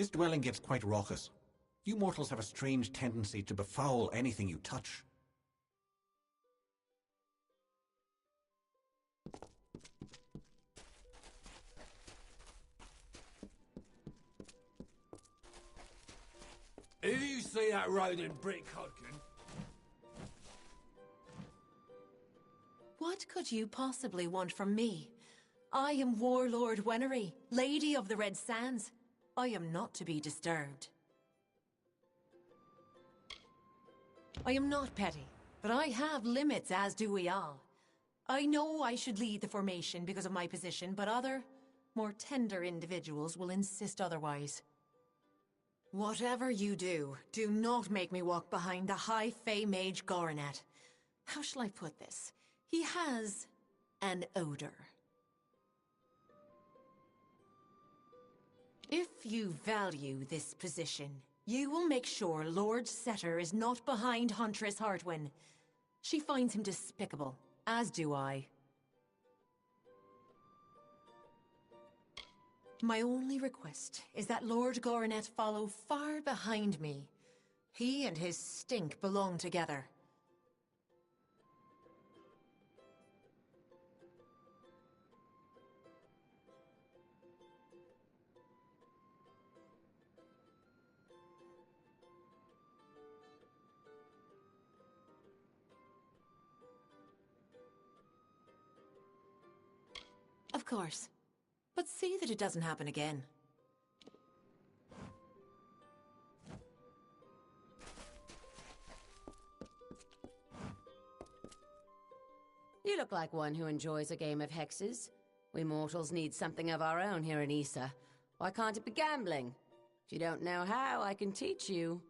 Speaker 2: This dwelling gets quite raucous. You mortals have a strange tendency to befoul anything you touch.
Speaker 18: If you see that rodent Brick Hodkin...
Speaker 19: What could you possibly want from me? I am Warlord Wenery, Lady of the Red Sands. I am not to be disturbed. I am not petty, but I have limits, as do we all. I know I should lead the formation because of my position, but other, more tender individuals will insist otherwise. Whatever you do, do not make me walk behind the High Fae Mage Goronet. How shall I put this? He has an odor. If you value this position, you will make sure Lord Setter is not behind Huntress Hartwin. She finds him despicable, as do I. My only request is that Lord Goronet follow far behind me. He and his stink belong together. Of course. But see that it doesn't happen again.
Speaker 20: You look like one who enjoys a game of hexes. We mortals need something of our own here in Issa. Why can't it be gambling? If you don't know how, I can teach you.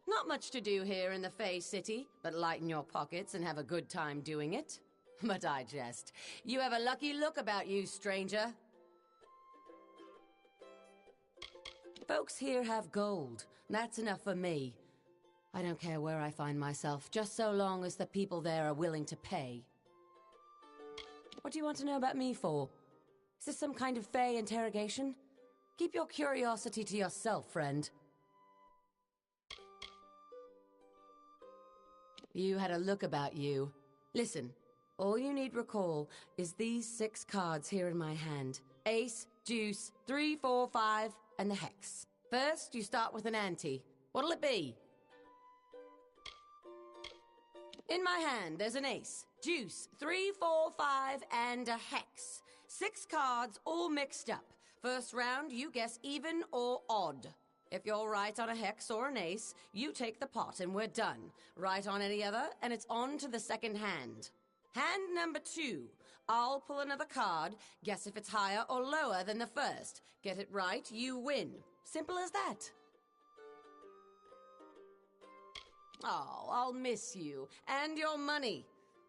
Speaker 20: Not much to do here in the Fae City, but lighten your pockets and have a good time doing it. But I jest. You have a lucky look about you, stranger. Folks here have gold. That's enough for me. I don't care where I find myself, just so long as the people there are willing to pay. What do you want to know about me for? Is this some kind of Fae interrogation? Keep your curiosity to yourself, friend. You had a look about you. Listen. All you need recall is these 6 cards here in my hand. Ace, deuce, 3, 4, 5, and the hex. First, you start with an ante. What'll it be? In my hand, there's an ace, deuce, 3, 4, 5, and a hex. 6 cards all mixed up. First round, you guess even or odd. If you're right on a hex or an ace, you take the pot and we're done. Right on any other, and it's on to the second hand. Hand number 2. I'll pull another card, guess if it's higher or lower than the first. Get it right, you win. Simple as that. Oh, I'll miss you. And your money.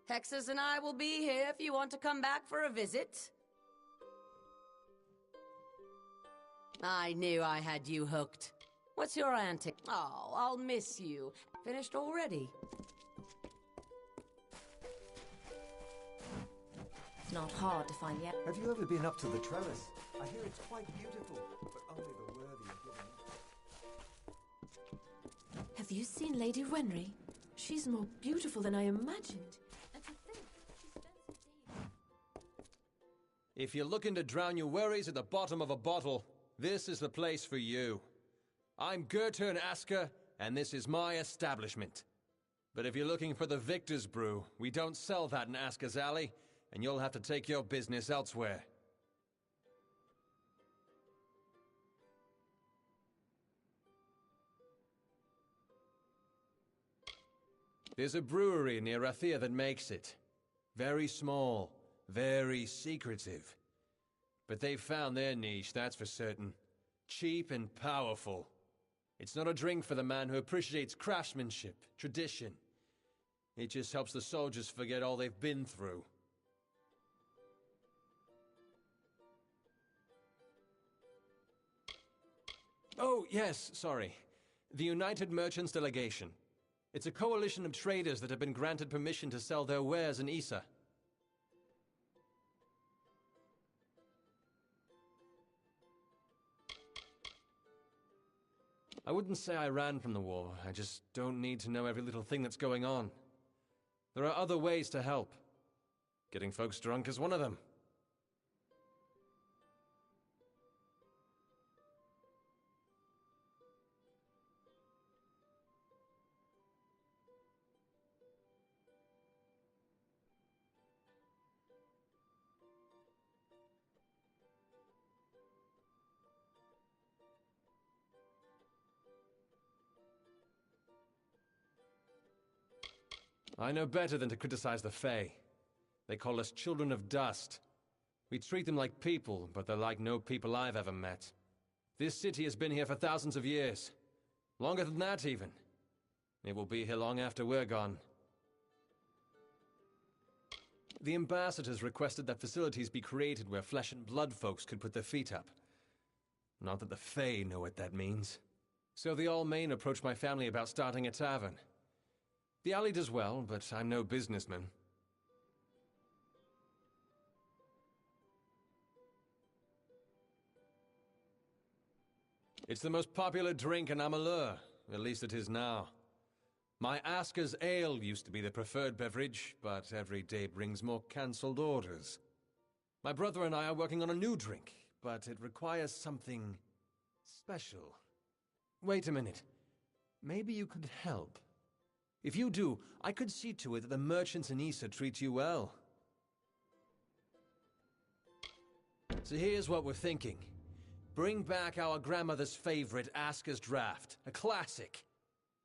Speaker 20: Hexes and I will be here if you want to come back for a visit. I knew I had you hooked. What's your ante? Oh, I'll miss you. Finished already?
Speaker 19: It's not hard to find yet.
Speaker 21: Have you ever been up to the trellis? I hear it's quite beautiful, but only the worthy are given it.
Speaker 19: Have you seen Lady Wenry? She's more beautiful than I imagined. And to think, she spends her days...
Speaker 16: If you're looking to drown your worries at the bottom of a bottle, this is the place for you. I'm Gertern Asker, and this is my establishment. But if you're looking for the Victor's Brew, we don't sell that in Asker's Alley, and you'll have to take your business elsewhere. There's a brewery near Rathia that makes it. Very small, very secretive. But they've found their niche, that's for certain. Cheap and powerful. It's not a drink for the man who appreciates craftsmanship, tradition. It just helps the soldiers forget all they've been through. Oh, yes, sorry. The United Merchants Delegation. It's a coalition of traders that have been granted permission to sell their wares in Issa.
Speaker 14: I wouldn't say I ran from the war. I just don't need to know every little thing that's going on. There are other ways to help. Getting folks drunk is one of them. I know better than to criticize the Fae. They call us children of dust. We treat them like people, but they're like no people I've ever met. This city has been here for thousands of years. Longer than that, even. It will be here long after we're gone. The ambassadors requested that facilities be created where flesh and blood folks could put their feet up. Not that the Fae know what that means. So the Almain approached my family about starting a tavern. The alley does well, but I'm no businessman. It's the most popular drink in Amalur, at least it is now. My Asker's Ale used to be the preferred beverage, but every day brings more cancelled orders. My brother and I are working on a new drink, but it requires something special. Wait a minute. Maybe you could help. If you do, I could see to it that the merchants in Issa treat you well. So here's what we're thinking. Bring back our grandmother's favorite Asker's Draft, a classic.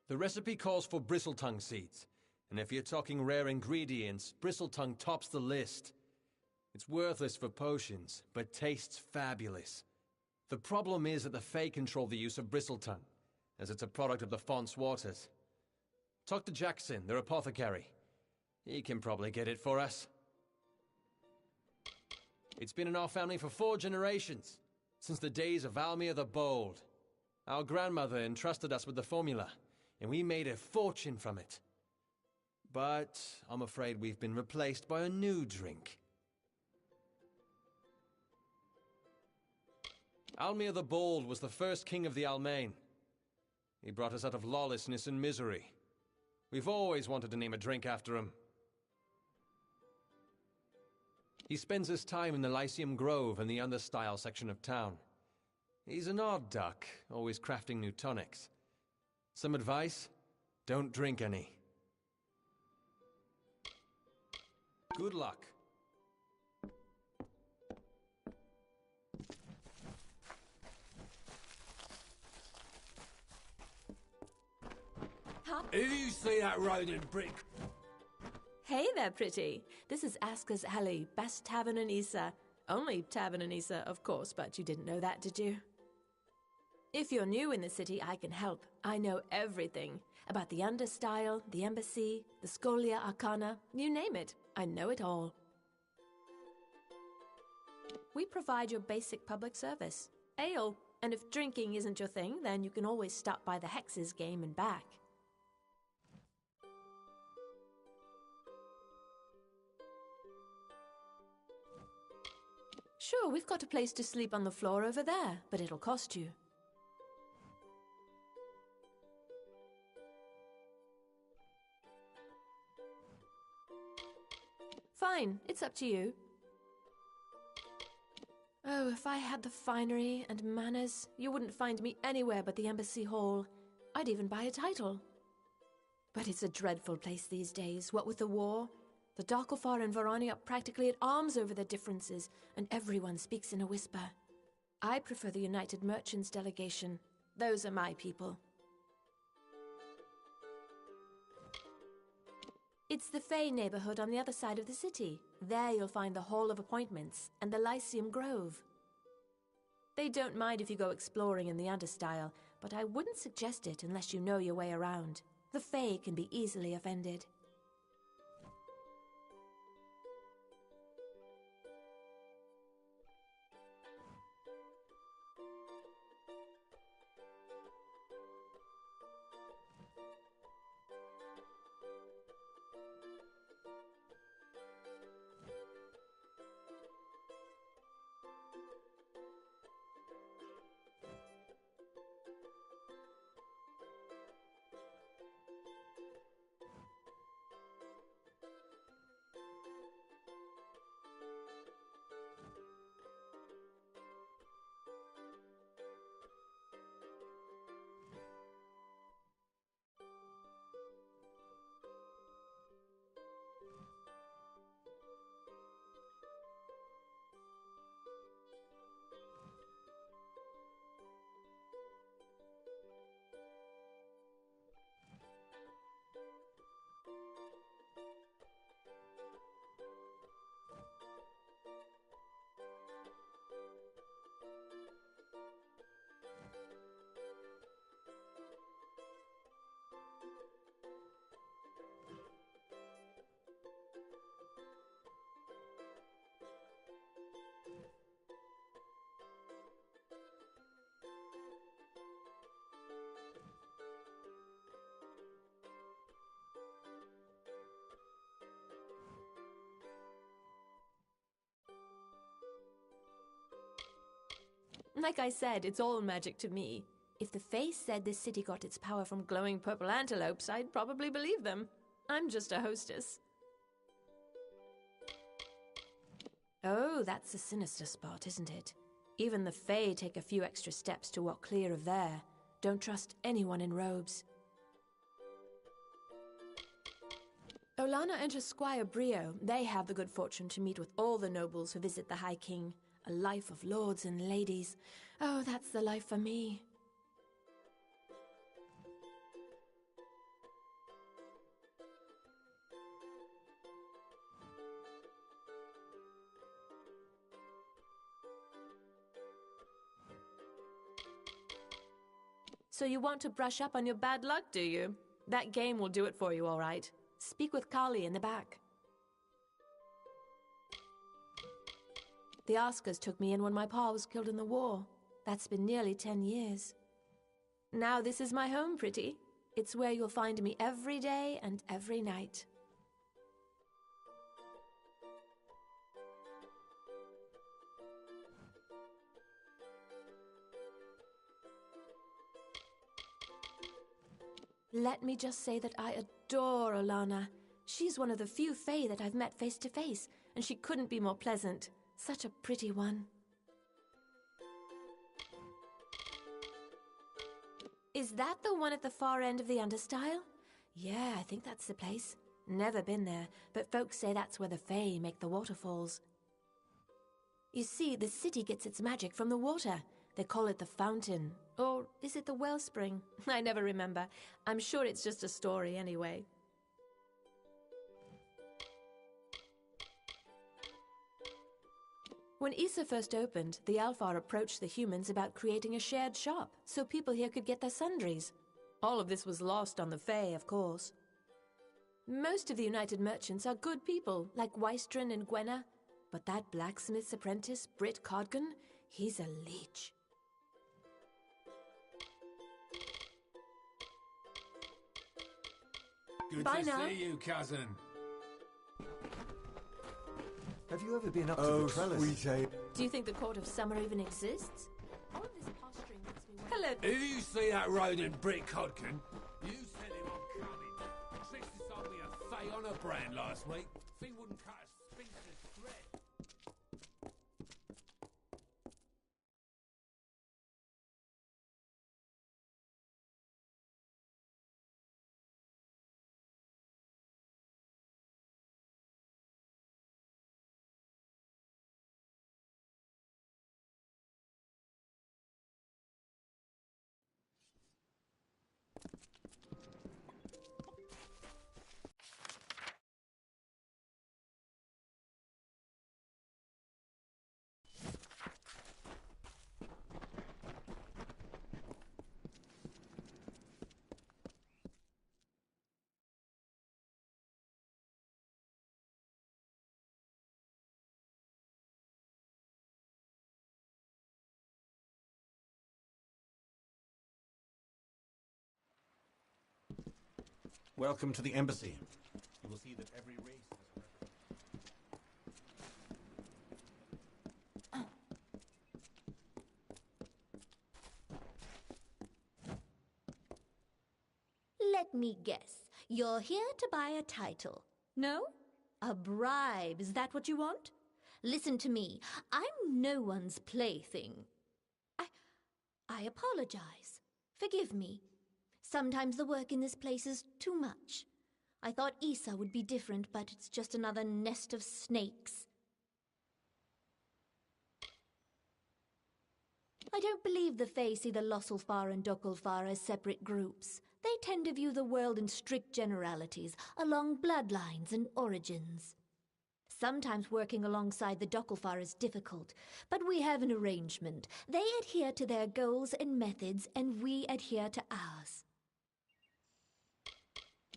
Speaker 14: The recipe calls for bristletongue seeds, and if you're talking rare ingredients, bristletongue tops the list. It's worthless for potions, but tastes fabulous. The problem is that the Fae control the use of bristletongue, as it's a product of the Font's waters. Talk to Jackson, their apothecary. He can probably get it for us. It's been in our family for 4 generations, since the days of Almir the Bold. Our grandmother entrusted us with the formula, and we made a fortune from it. But I'm afraid we've been replaced by a new drink. Almir the Bold was the first king of the Almain. He brought us out of lawlessness and misery. We've always wanted to name a drink after him. He spends his time in the Lyceum Grove in the Understyle section of town. He's an odd duck, always crafting new tonics. Some advice? Don't drink any. Good luck.
Speaker 18: If you see that rodent brick...
Speaker 1: Hey there, pretty. This is Asker's Alley, best tavern in Issa. Only tavern in Issa, of course, but you didn't know that, did you? If you're new in the city, I can help. I know everything. About the Understyle, the Embassy, the Scholia Arcana, you name it. I know it all. We provide your basic public service. Ale. And if drinking isn't your thing, then you can always stop by the Hexes game and back. Sure, we've got a place to sleep on the floor over there, but it'll cost you. Fine, it's up to you. Oh, if I had the finery and manners, you wouldn't find me anywhere but the Embassy Hall. I'd even buy a title. But it's a dreadful place these days, what with the war. The Darkofar and Varani are practically at arms over their differences, and everyone speaks in a whisper. I prefer the United Merchants delegation. Those are my people. It's the Fae neighborhood on the other side of the city. There you'll find the Hall of Appointments and the Lyceum Grove. They don't mind if you go exploring in the Understyle, but I wouldn't suggest it unless you know your way around. The Fae can be easily offended. Like I said, it's all magic to me. If the Fae said this city got its power from glowing purple antelopes, I'd probably believe them. I'm just a hostess. Oh, that's a sinister spot, isn't it? Even the Fae take a few extra steps to walk clear of there. Don't trust anyone in robes. Olana and her squire Brio, they have the good fortune to meet with all the nobles who visit the High King. A life of lords and ladies. Oh, that's the life for me. So you want to brush up on your bad luck, do you? That game will do it for you, all right. Speak with Kali in the back. The Askers took me in when my pa was killed in the war. That's been nearly 10 years. Now this is my home, pretty. It's where you'll find me every day and every night. Let me just say that I adore Olana. She's one of the few Fae that I've met face to face, and she couldn't be more pleasant. Such a pretty one. Is that the one at the far end of the Understyle? Yeah, I think that's the place. Never been there, but folks say that's where the Fae make the waterfalls. You see, the city gets its magic from the water. They call it the fountain. Or is it the wellspring? I never remember. I'm sure it's just a story anyway. When Issa first opened, the Alfar approached the humans about creating a shared shop so people here could get their sundries. All of this was lost on the Fae, of course. Most of the United Merchants are good people, like Wystron and Gwenna, but that blacksmith's apprentice, Britt Codgan, he's a leech.
Speaker 18: Good
Speaker 1: Bye
Speaker 18: to
Speaker 1: now.
Speaker 18: see you, cousin.
Speaker 21: Have you ever been up to the trellis?
Speaker 1: Do you think the Court of Summer even exists? All of this posturing makes me wonder. Hello.
Speaker 18: If you see that rodent Britt Codkin, you tell him I'm coming. Trixie sold me a Fae on a brand last week. Thing wouldn't cut a spinster's thread.
Speaker 2: Welcome to the embassy. You will see that every race has a
Speaker 6: Let me guess. You're here to buy a title. No? A bribe, is that what you want? Listen to me. I'm no one's plaything. I apologize. Forgive me. Sometimes the work in this place is too much. I thought Issa would be different, but it's just another nest of snakes. I don't believe the Fae see the Losselfar and Dokulfar as separate groups. They tend to view the world in strict generalities, along bloodlines and origins. Sometimes working alongside the Dokulfar is difficult, but we have an arrangement. They adhere to their goals and methods, and we adhere to ours.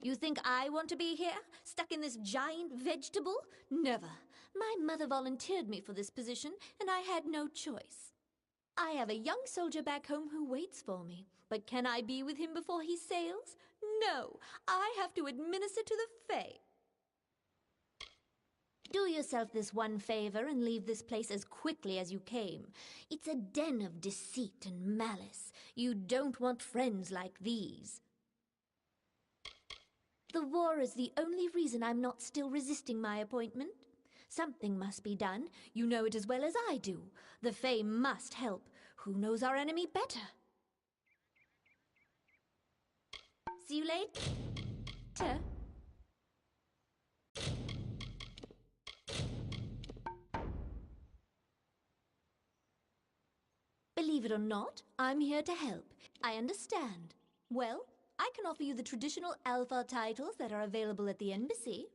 Speaker 6: You think I want to be here, stuck in this giant vegetable? Never. My mother volunteered me for this position, and I had no choice. I have a young soldier back home who waits for me, but can I be with him before he sails? No, I have to administer to the Fae. Do yourself this one favor and leave this place as quickly as you came. It's a den of deceit and malice. You don't want friends like these. The war is the only reason I'm not still resisting my appointment. Something must be done. You know it as well as I do. The Fae must help. Who knows our enemy better? See you later. Believe it or not, I'm here to help. I understand. Well, I can offer you the traditional Alpha titles that are available at the embassy.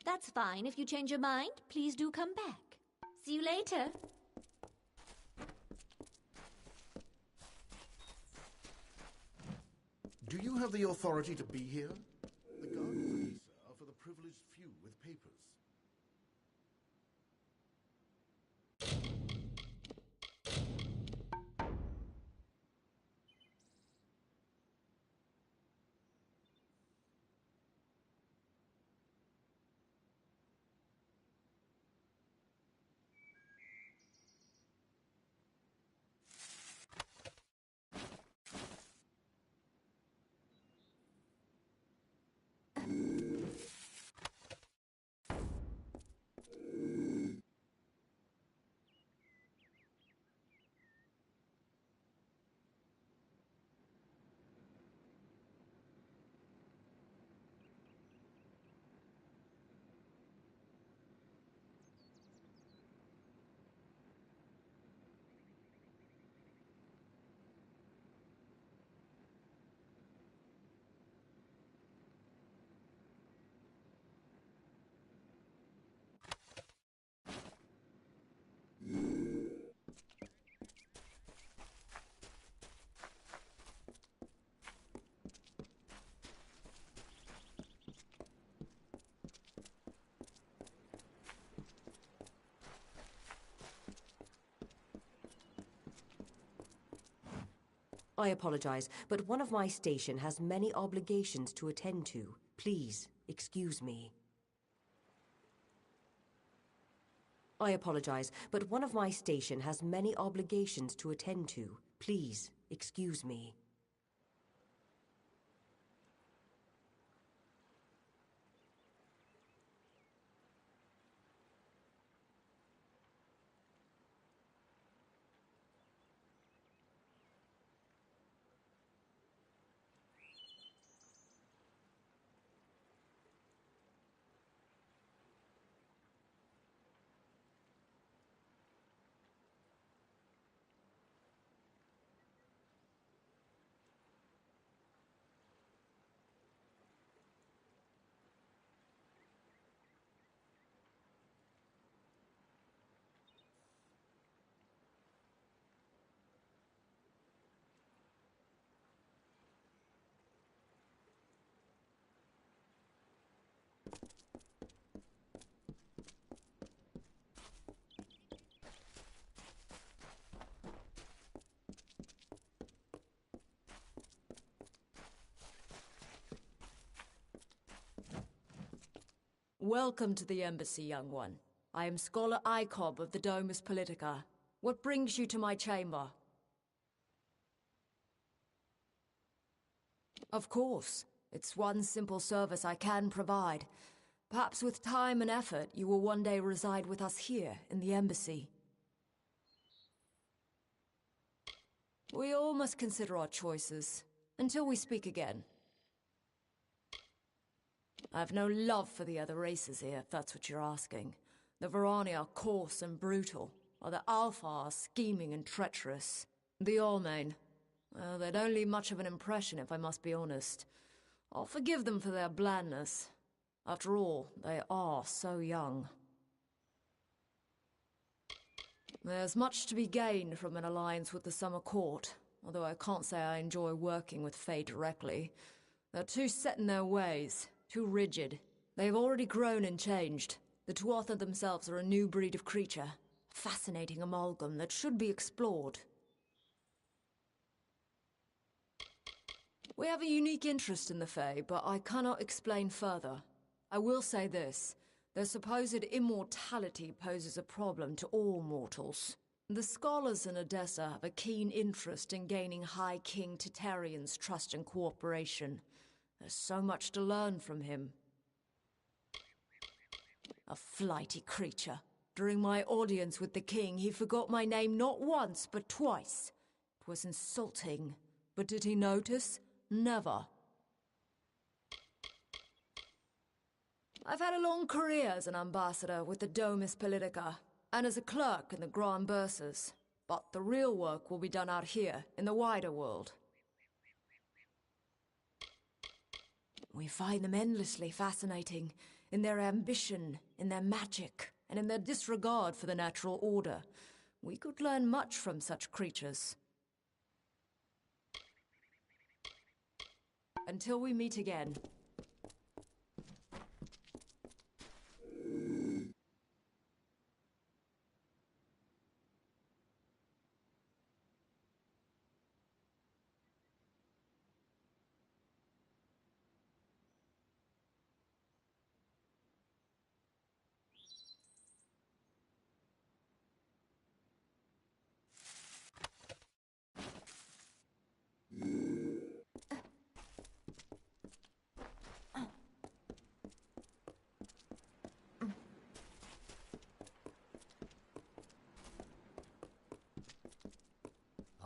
Speaker 6: That's fine. If you change your mind, please do come back. See you later.
Speaker 5: Do you have the authority to be here? The gardens of Isa are for the privileged few with papers.
Speaker 20: I apologize, but one of my station has many obligations to attend to. Please, excuse me. I apologize, but one of my station has many obligations to attend to. Please, excuse me.
Speaker 22: Welcome to the embassy, young one. I am Scholar Icob of the Domus Politica. What brings you to my chamber? Of course. It's one simple service I can provide. Perhaps with time and effort, you will one day reside with us here, in the embassy. We all must consider our choices, until we speak again. I have no love for the other races here, if that's what you're asking. The Varani are coarse and brutal, while the Alpha are scheming and treacherous. The Allmain, well, they don't leave much of an impression, if I must be honest. I'll forgive them for their blandness. After all, they are so young. There's much to be gained from an alliance with the Summer Court, although I can't say I enjoy working with Fae directly. They're too set in their ways. Too rigid. They've already grown and changed. The Tuatha themselves are a new breed of creature. Fascinating amalgam that should be explored. We have a unique interest in the Fae, but I cannot explain further. I will say this. Their supposed immortality poses a problem to all mortals. The scholars in Odessa have a keen interest in gaining High King Titarian's trust and cooperation. There's so much to learn from him. A flighty creature. During my audience with the king, he forgot my name not once, but twice. It was insulting. But did he notice? Never. I've had a long career as an ambassador with the Domus Politica, and as a clerk in the Grand Bursars. But the real work will be done out here, in the wider world. We find them endlessly fascinating, in their ambition, in their magic, and in their disregard for the natural order. We could learn much from such creatures. Until we meet again.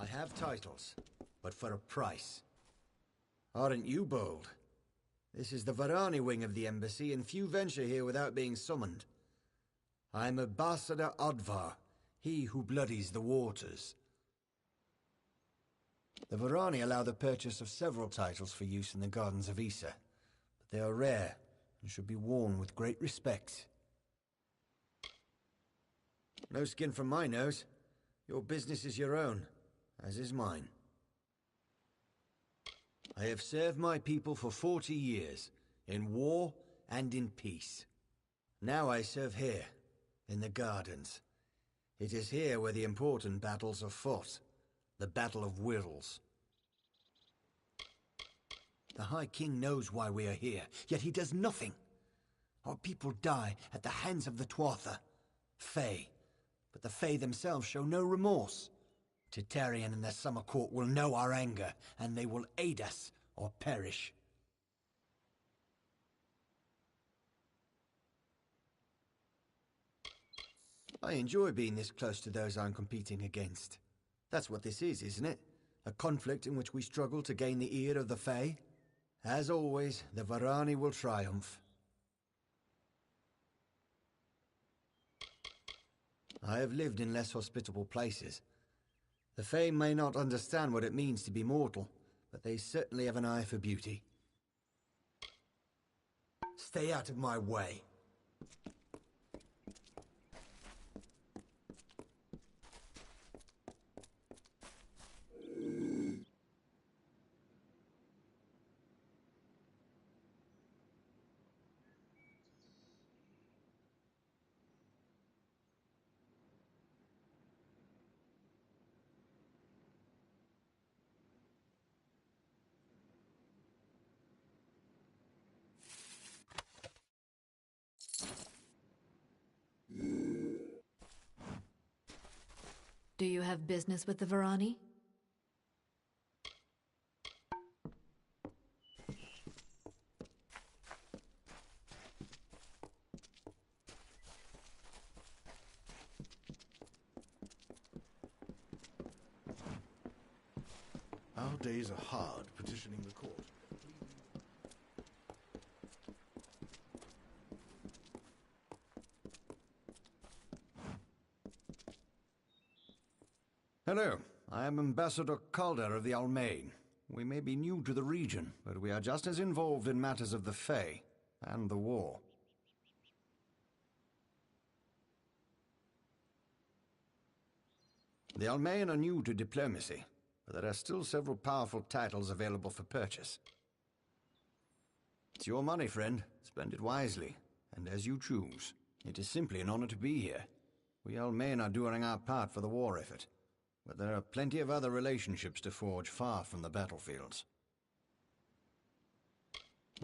Speaker 13: I have titles, but for a price. Aren't you bold? This is the Varani wing of the embassy, and few venture here without being summoned. I'm Ambassador Odvar, he who bloodies the waters. The Varani allow the purchase of several titles for use in the gardens of Issa, but they are rare and should be worn with great respect. No skin from my nose. Your business is your own, as is mine. I have served my people for 40 years, in war and in peace. Now I serve here, in the gardens. It is here where the important battles are fought, the Battle of Wills. The High King knows why we are here, yet he does nothing. Our people die at the hands of the Tuatha, Fae, but the Fae themselves show no remorse. Titarian and the Summer Court will know our anger, and they will aid us or perish. I enjoy being this close to those I'm competing against. That's what this is, isn't it? A conflict in which we struggle to gain the ear of the Fae. As always, the Varani will triumph. I have lived in less hospitable places. The Fae may not understand what it means to be mortal, but they certainly have an eye for beauty. Stay out of my way.
Speaker 3: Do you have business with the Varani?
Speaker 5: Our days are hard petitioning the court.
Speaker 13: Hello, I am Ambassador Calder of the Almain. We may be new to the region, but we are just as involved in matters of the Fae and the war. The Almain are new to diplomacy, but there are still several powerful titles available for purchase. It's your money, friend. Spend it wisely, and as you choose. It is simply an honor to be here. We Almain are doing our part for the war effort, but there are plenty of other relationships to forge far from the battlefields.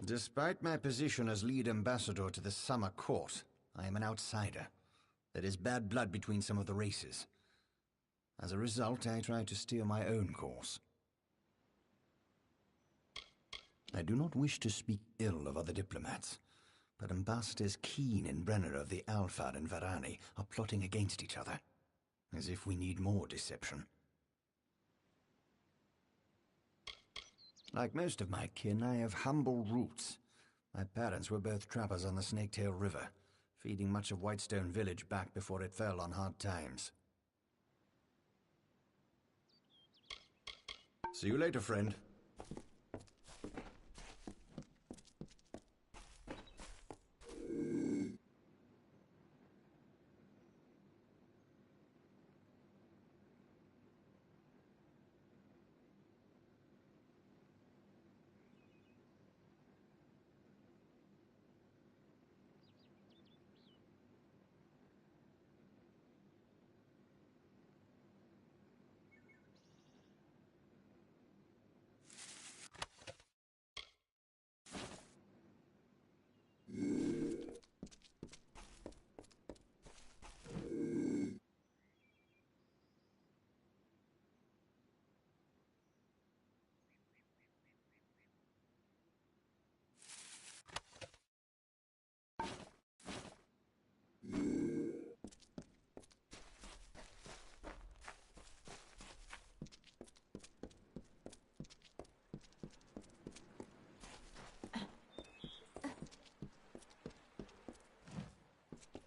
Speaker 13: Despite my position as lead ambassador to the Summer Court, I am an outsider. There is bad blood between some of the races. As a result, I try to steer my own course. I do not wish to speak ill of other diplomats, but Ambassadors Keen and Brenner of the Alpha and Varani are plotting against each other, as if we need more deception. Like most of my kin, I have humble roots. My parents were both trappers on the Snaketail River, feeding much of Whitestone Village back before it fell on hard times. See you later, friend.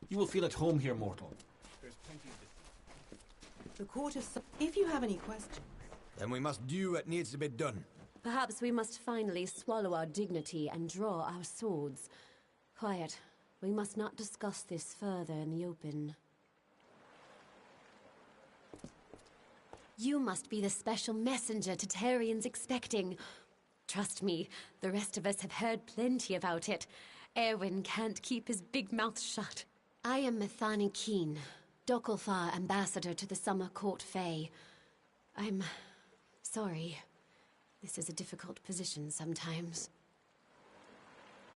Speaker 2: You will feel at home here, mortal.
Speaker 10: There's plenty of
Speaker 8: The court is... If you have any questions...
Speaker 13: Then we must do what needs to be done.
Speaker 20: Perhaps we must finally swallow our dignity and draw our swords. Quiet. We must not discuss this further in the open.
Speaker 15: You must be the special messenger Tatarian's expecting. Trust me, the rest of us have heard plenty about it. Erwin can't keep his big mouth shut. I am Methani Keen, Dokalfar ambassador to the Summer Court Fae. I'm sorry. This is a difficult position sometimes.